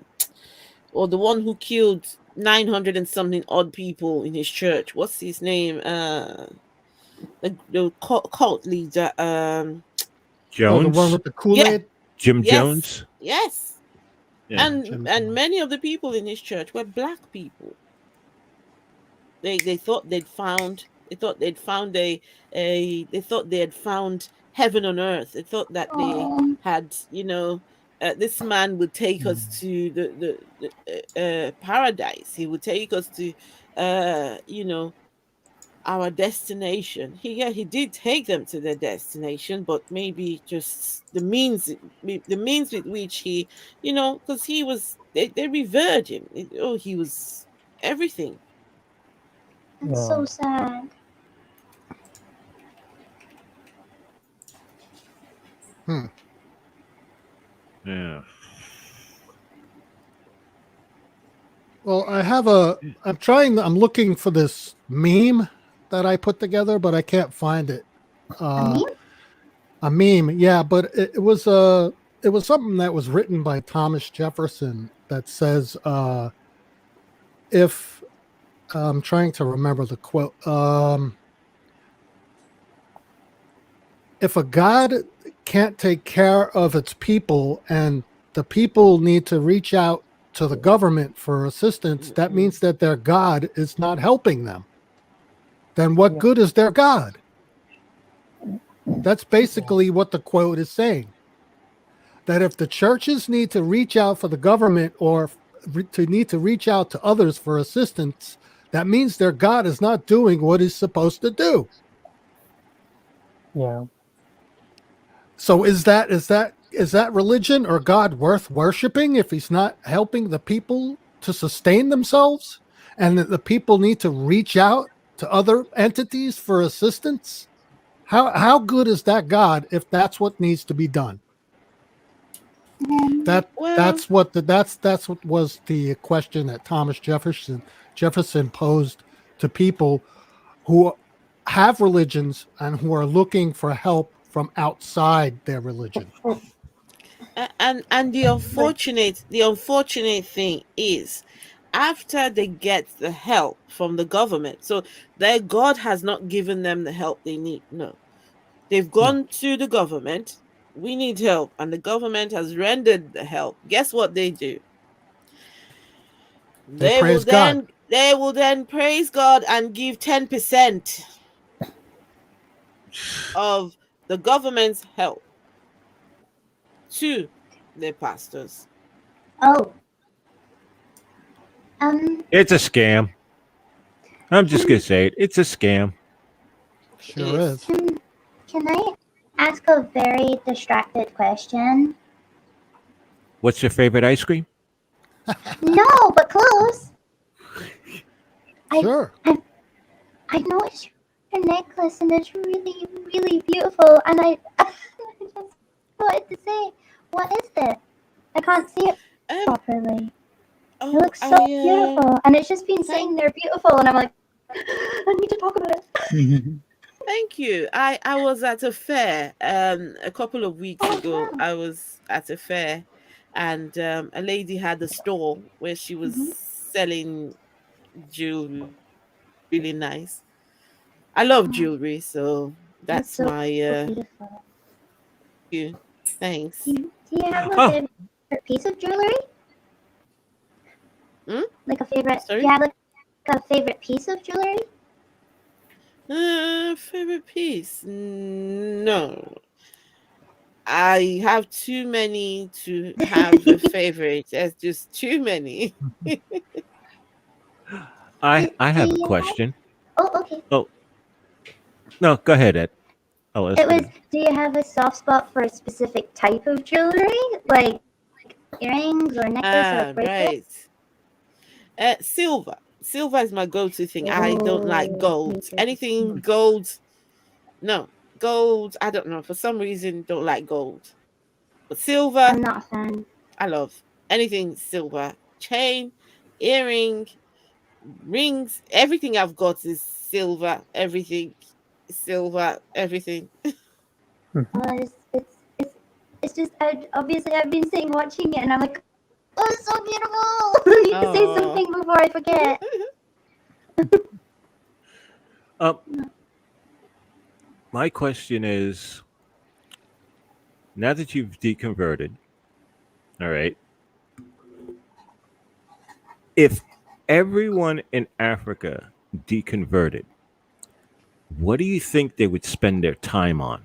the one who killed 900 and something odd people in his church. What's his name? The cult leader. Oh, the one Jones. with the Kool-Aid. Jim Yes. Jones. Yes. Yeah. And many of the people in his church were black people. They thought they'd found they thought they had found heaven on earth. They thought that they had this man would take us to the paradise. He would take us to, our destination. He did take them to their destination, but maybe just the means with which he, because they revered him. He was everything. That's so sad. Yeah. Well, I'm looking for this meme that I put together, but I can't find it. A meme? A meme, yeah, but it was something that was written by Thomas Jefferson that says, if I'm trying to remember the quote, if a God can't take care of its people and the people need to reach out to the government for assistance, that means that their God is not helping them. Then what good is their God? That's basically what the quote is saying. That if the churches need to reach out for the government or need to reach out to others for assistance, that means their God is not doing what he's supposed to do. Yeah. So is that religion or God worth worshiping if he's not helping the people to sustain themselves, and that the people need to reach out to other entities for assistance? How good is that God if that's what needs to be done? That's what was the question that Thomas Jefferson posed to people who have religions and who are looking for help from outside their religion. And the unfortunate thing is, after they get the help from the government, so their God has not given them the help they need. No, they've gone to the government. We need help, and the government has rendered the help. Guess what they do? They praise God. They will then praise God and give 10% of the government's help to their pastors. Oh. It's a scam. I'm just gonna say it. It's a scam. Sure is. Can I ask a very distracted question? What's your favorite ice cream? No, but close. Sure. I know it's your necklace and it's really, really beautiful. And I just wanted to say, what is it? I can't see it properly. It looks so beautiful. And it's just been sitting there beautiful. And I'm like, I need to talk about it. Thank you. I was at a fair a couple of weeks ago. I was at a fair, and a lady had a store where she was selling jewelry, really nice. I love jewelry, so that's so my beautiful. you. Thanks. Do you have a favorite piece of jewelry? Like a favorite? Sorry? Do you have like a favorite piece of jewelry? Favorite piece? No. I have too many to have a favorite. There's just too many. I have a question. Oh, okay. Oh, no, go ahead, Ed. Do you have a soft spot for a specific type of jewelry? Like earrings or necklace or bracelet? Right. Silver. Silver is my go-to thing. I don't like gold. Anything gold, no. Gold, I don't know. For some reason, don't like gold. But silver, I'm not a fan. I love anything silver. Chain, earring, rings, everything I've got is silver. Everything, silver, everything. It's just, obviously I've been sitting watching it and I'm like, oh, it's so beautiful. I need to say something before I forget. My question is, now that you've deconverted, all right, if everyone in Africa deconverted, what do you think they would spend their time on?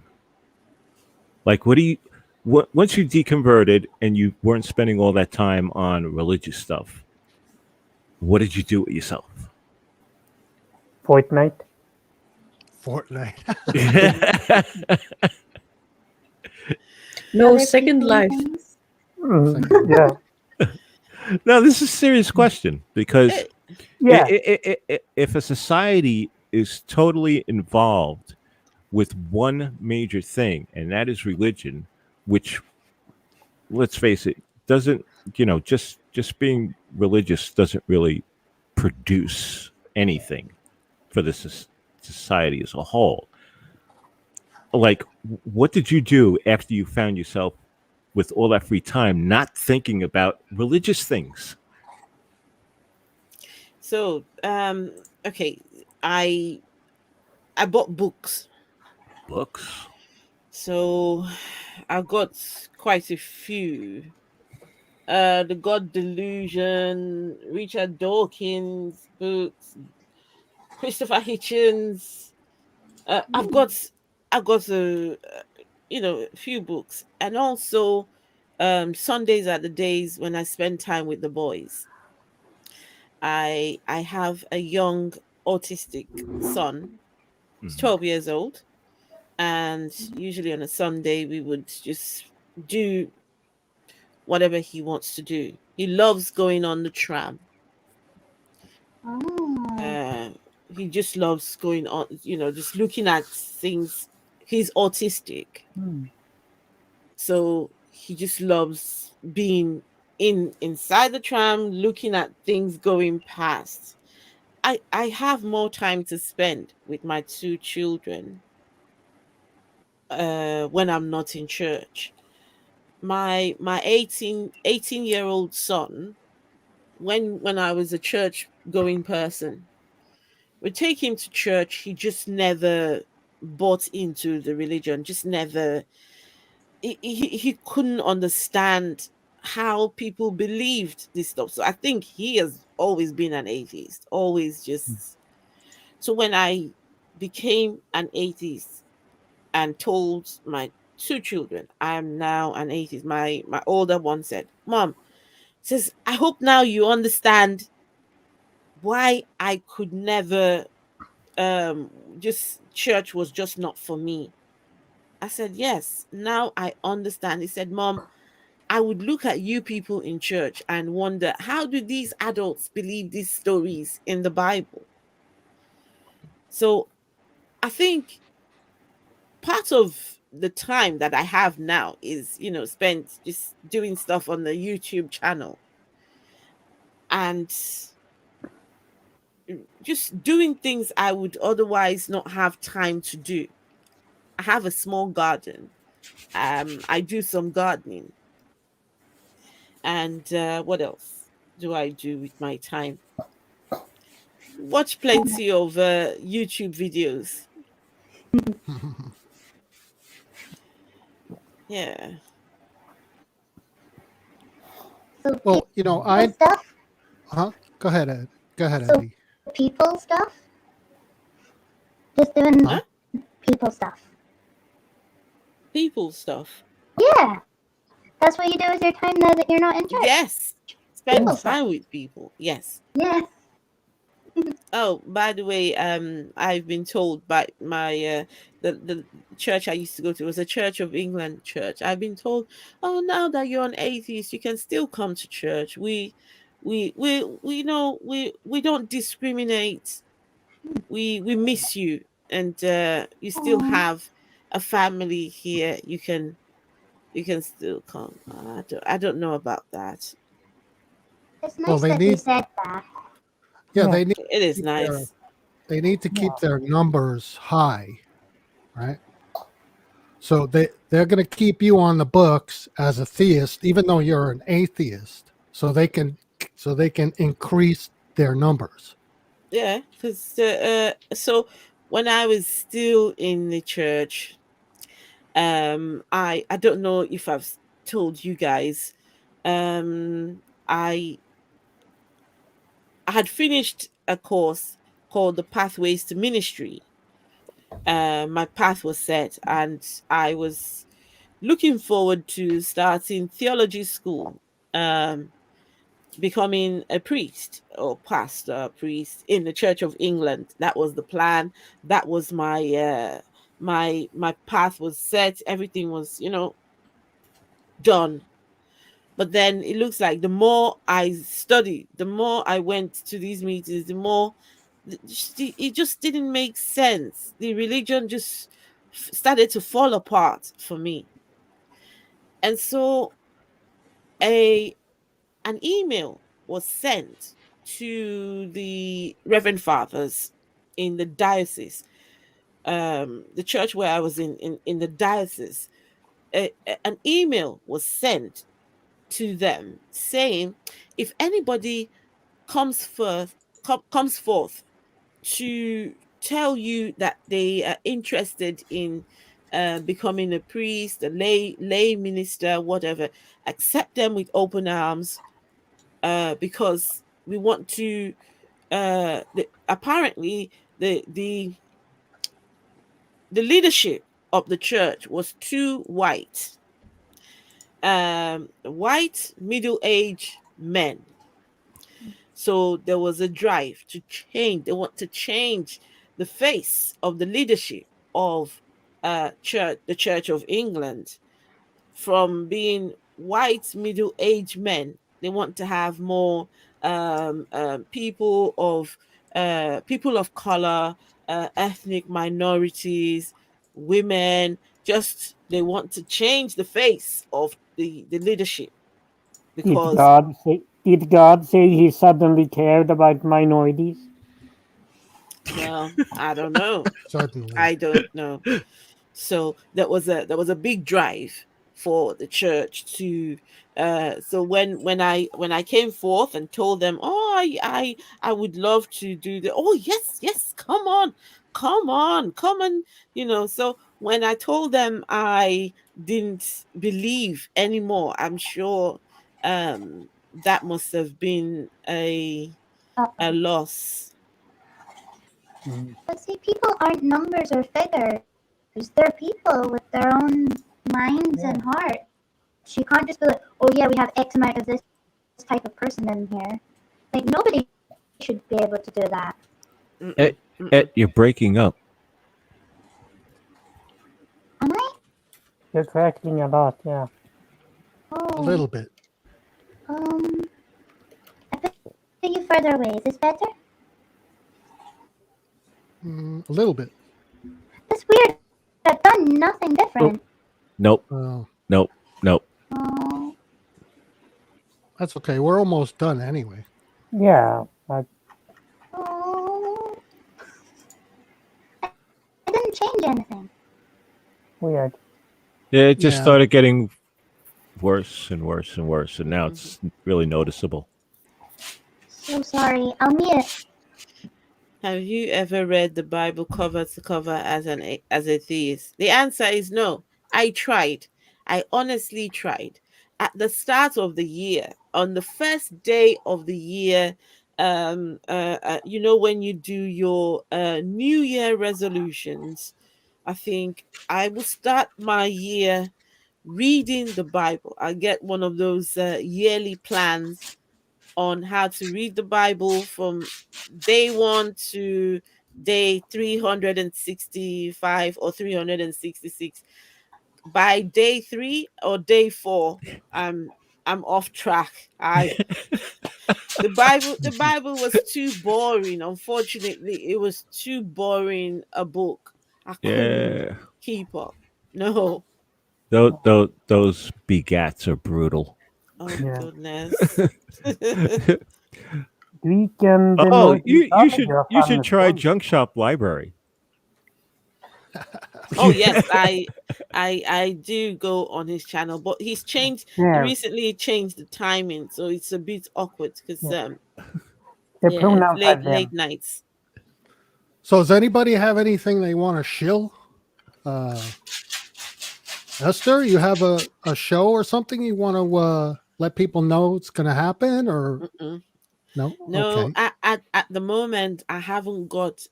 Like, what do once you deconverted and you weren't spending all that time on religious stuff, what did you do with yourself? Fortnite. Fortnite. No Other second people life. things? Yeah. No, this is a serious question because Eh, Yeah. if a society is totally involved with one major thing, and that is religion, which, let's face it, doesn't, just being religious doesn't really produce anything for the society as a whole. Like, what did you do after you found yourself with all that free time not thinking about religious things? So, okay, I bought books. Books. So I've got quite a few. The God Delusion, Richard Dawkins books, Christopher Hitchens. I've got a few books, and also Sundays are the days when I spend time with the boys. I have a young autistic son. He's Mhm. 12 years old, and usually on a Sunday we would just do whatever he wants to do. He loves going on the tram. Oh. He just loves going on, just looking at things. He's autistic, so he just loves being inside the tram, looking at things going past. I have more time to spend with my two children when I'm not in church. My 18 year old son, when I was a church going person, we take him to church. He just never bought into the religion, just never. He couldn't understand how people believed this stuff. So I think he has always been an atheist, always just. So when I became an atheist and told my two children I am now an atheist, my older one said, "Mom," says, "I hope now you understand why I could never just church was just not for me." I said, "Yes, now I understand." He said, "Mom, I would look at you people in church and wonder, how do these adults believe these stories in the Bible?" So I think part of the time that I have now is, spent just doing stuff on the YouTube channel and just doing things I would otherwise not have time to do. I have a small garden. I do some gardening. And what else do I do with my time? Watch plenty of YouTube videos. Yeah. So Well, people I stuff. go ahead, Ed. Go ahead, So Eddie. people stuff. Just doing Huh? people stuff. People stuff. Yeah, that's what you do with your time now that you're not in church. Yes. Spend People stuff. time with people. Yes. Yes. Oh, by the way, I've been told by my the church I used to go to, was a Church of England church. I've been told, "Oh, now that you're an atheist, you can still come to church. We know we don't discriminate. We miss you, and you still Aw. have a family here. You can still come." I don't know about that. It's Well, nice they that they need, said that. yeah, Yeah. It is their, nice. they need to keep their numbers high, right? So they're going to keep you on the books as a theist, even though you're an atheist, so they can increase their numbers. Yeah, because so when I was still in the church, I don't know if I've told you guys, I had finished a course called the Pathways to Ministry. My path was set, and I was looking forward to starting theology school, becoming a priest or pastor, priest in the Church of England. That was the plan. That was my path was set. Everything was, done. But then it looks like the more I studied, the more I went to these meetings, the more it just didn't make sense. The religion just started to fall apart for me. And so a an email was sent to the Reverend Fathers in the diocese, the church where I was in the diocese. An email was sent to them saying, if anybody comes forth to tell you that they are interested in becoming a priest, a lay minister, whatever, accept them with open arms, because we want to. Apparently, the leadership of the church was too white, white middle-aged men. So there was a drive to change. They want to change the face of the leadership of the Church of England, from being white middle-aged men. They want to have more people of color, ethnic minorities, women. Just they want to change the face of the leadership, because Did God say He suddenly cared about minorities? well, I don't know. Certainly. I don't know. So there was a big drive for the church to. So when I came forth and told them, oh, I would love to do the. Oh, yes, come on, come on. So when I told them I didn't believe anymore, I'm sure that must have been a loss. But see, people aren't numbers or figures. They're people with their own minds and hearts. You can't just be like, oh yeah, we have X amount of this type of person in here. Like, nobody should be able to do that. Ed, you're breaking up. Am I? You're cracking a lot, yeah. Oh. A little bit. I put you further away. Is this better? A little bit. That's weird. I've done nothing different. Nope. Oh, Nope. Oh. that's okay. We're almost done anyway. Yeah, Oh. I didn't change anything. weird. Yeah, it just Yeah. started getting worse and worse and worse, and now it's really noticeable. So sorry. I'll mute. Have you ever read the Bible cover to cover as a theist? The answer is no. I tried. I honestly tried. At the start of the year, on the first day of the year, when you do your New Year resolutions, I think I will start my year reading the Bible. I get one of those yearly plans on how to read the Bible from day 1 to day 365 or 366. By day 3 or day 4, I'm off track. The Bible was too boring. Unfortunately, it was too boring a book. I couldn't Yeah. keep up. No. Those begats are brutal. Oh Yeah. goodness. Weekend. Oh, you should try Junk Shop Library. Oh yes, I do go on his channel, but he Yeah. recently changed the timing, so it's a bit awkward because The it's pronoun has late nights. So does anybody have anything they want to shill? Esther, you have a show or something you want to let people know it's going to happen, or Mm-mm. no? No, Okay. at the moment I haven't got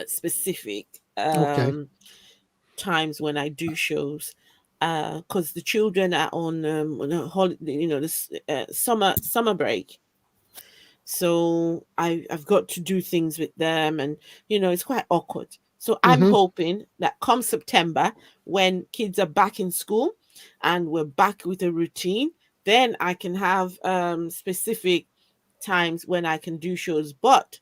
specific Okay. times when I do shows. because the children are on this summer break. So I've got to do things with them, and it's quite awkward. So I'm Mhm. hoping that come September, when kids are back in school and we're back with a routine, then I can have specific times when I can do shows. But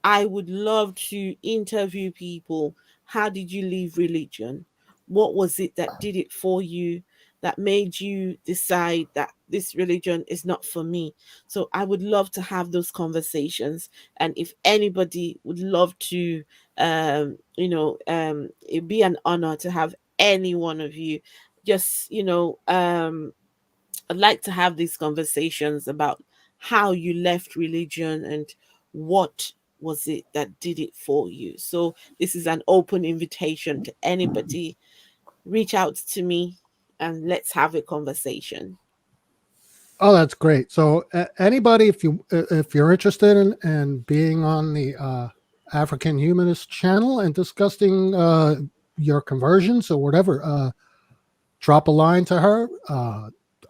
I would love to interview people. How did you leave religion? What was it that did it for you, that made you decide that this religion is not for me? So I would love to have those conversations. And if anybody would love to, it'd be an honor to have any one of you. Just, I'd like to have these conversations about how you left religion and what was it that did it for you. So this is an open invitation to anybody. Reach out to me and let's have a conversation. Oh, that's great. So anybody, if you're interested in being on the African Humanist channel and discussing your conversions or whatever, drop a line to her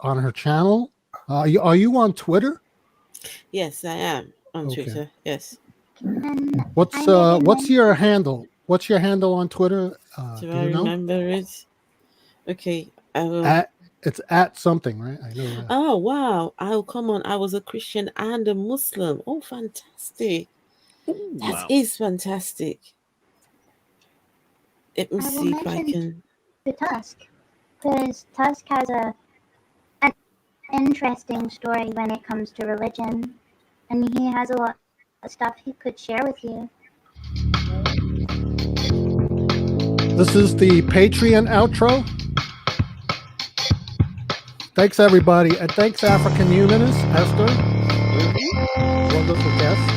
on her channel. Are you on Twitter? Yes, I am on Okay. Twitter. Yes. What's your handle? What's your handle on Twitter? Do Do I you know? remember it? Okay. I will. It's at something, right? I know that. Oh, wow. I'll come on. I was a Christian and a Muslim. Oh, fantastic. That is fantastic. Let me I will see if I mention can. to Tusk, because Tusk has an interesting story when it comes to religion, and he has a lot of stuff he could share with you. This is the Patreon outro. Thanks, everybody. And thanks, African Humanist, Esther. Wonderful guest.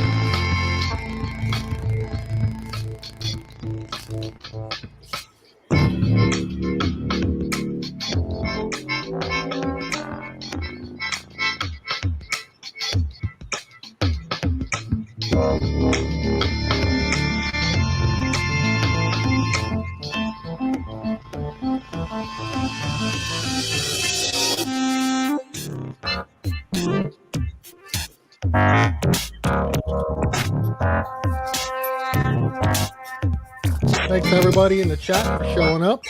Thanks, everybody in the chat for showing up.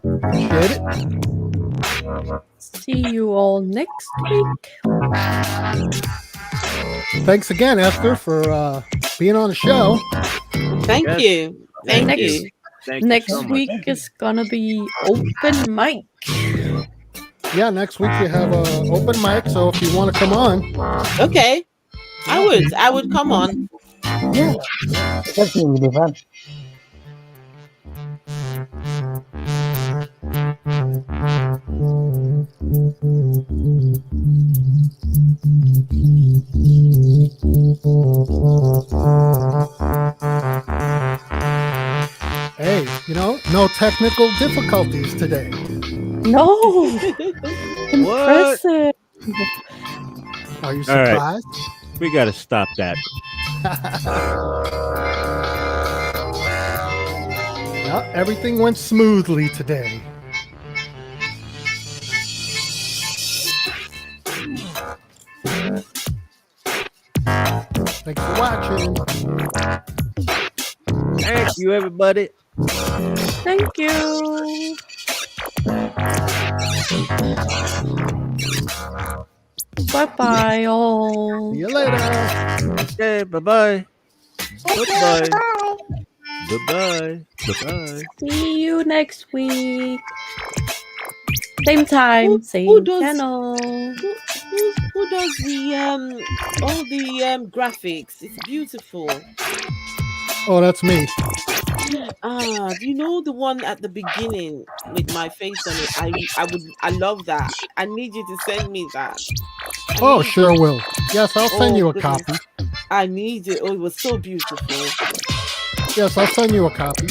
Appreciate it. See you all next week. Thanks again, Esther, for being on the show. Thank Yes. you. Thank Next- you. Thank you Next so much. week is gonna be open mic. Yeah, next week we have an open mic, so if you want to come on, Okay. I would come on. Yeah, that's going to be fun. hey, no technical difficulties today. No, impressive. Are you All right. surprised? We got to stop that. Yeah, everything went smoothly today. Thanks for watching. Thank you, everybody. Thank you. Bye bye, all. See you later. Okay, bye-bye. Goodbye. Bye. Goodbye. Goodbye. See you next week. Same time, Who same does- channel. Who does the all the graphics? It's beautiful. Oh, that's me. You know the one at the beginning with my face on it? I love that. I need you to send me that. Oh, sure will. Yes, I'll send you a goodness. copy. I need it. Oh, it was so beautiful. Yes, I'll send you a copy.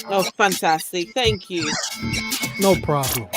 Oh, fantastic. Thank you. No problem.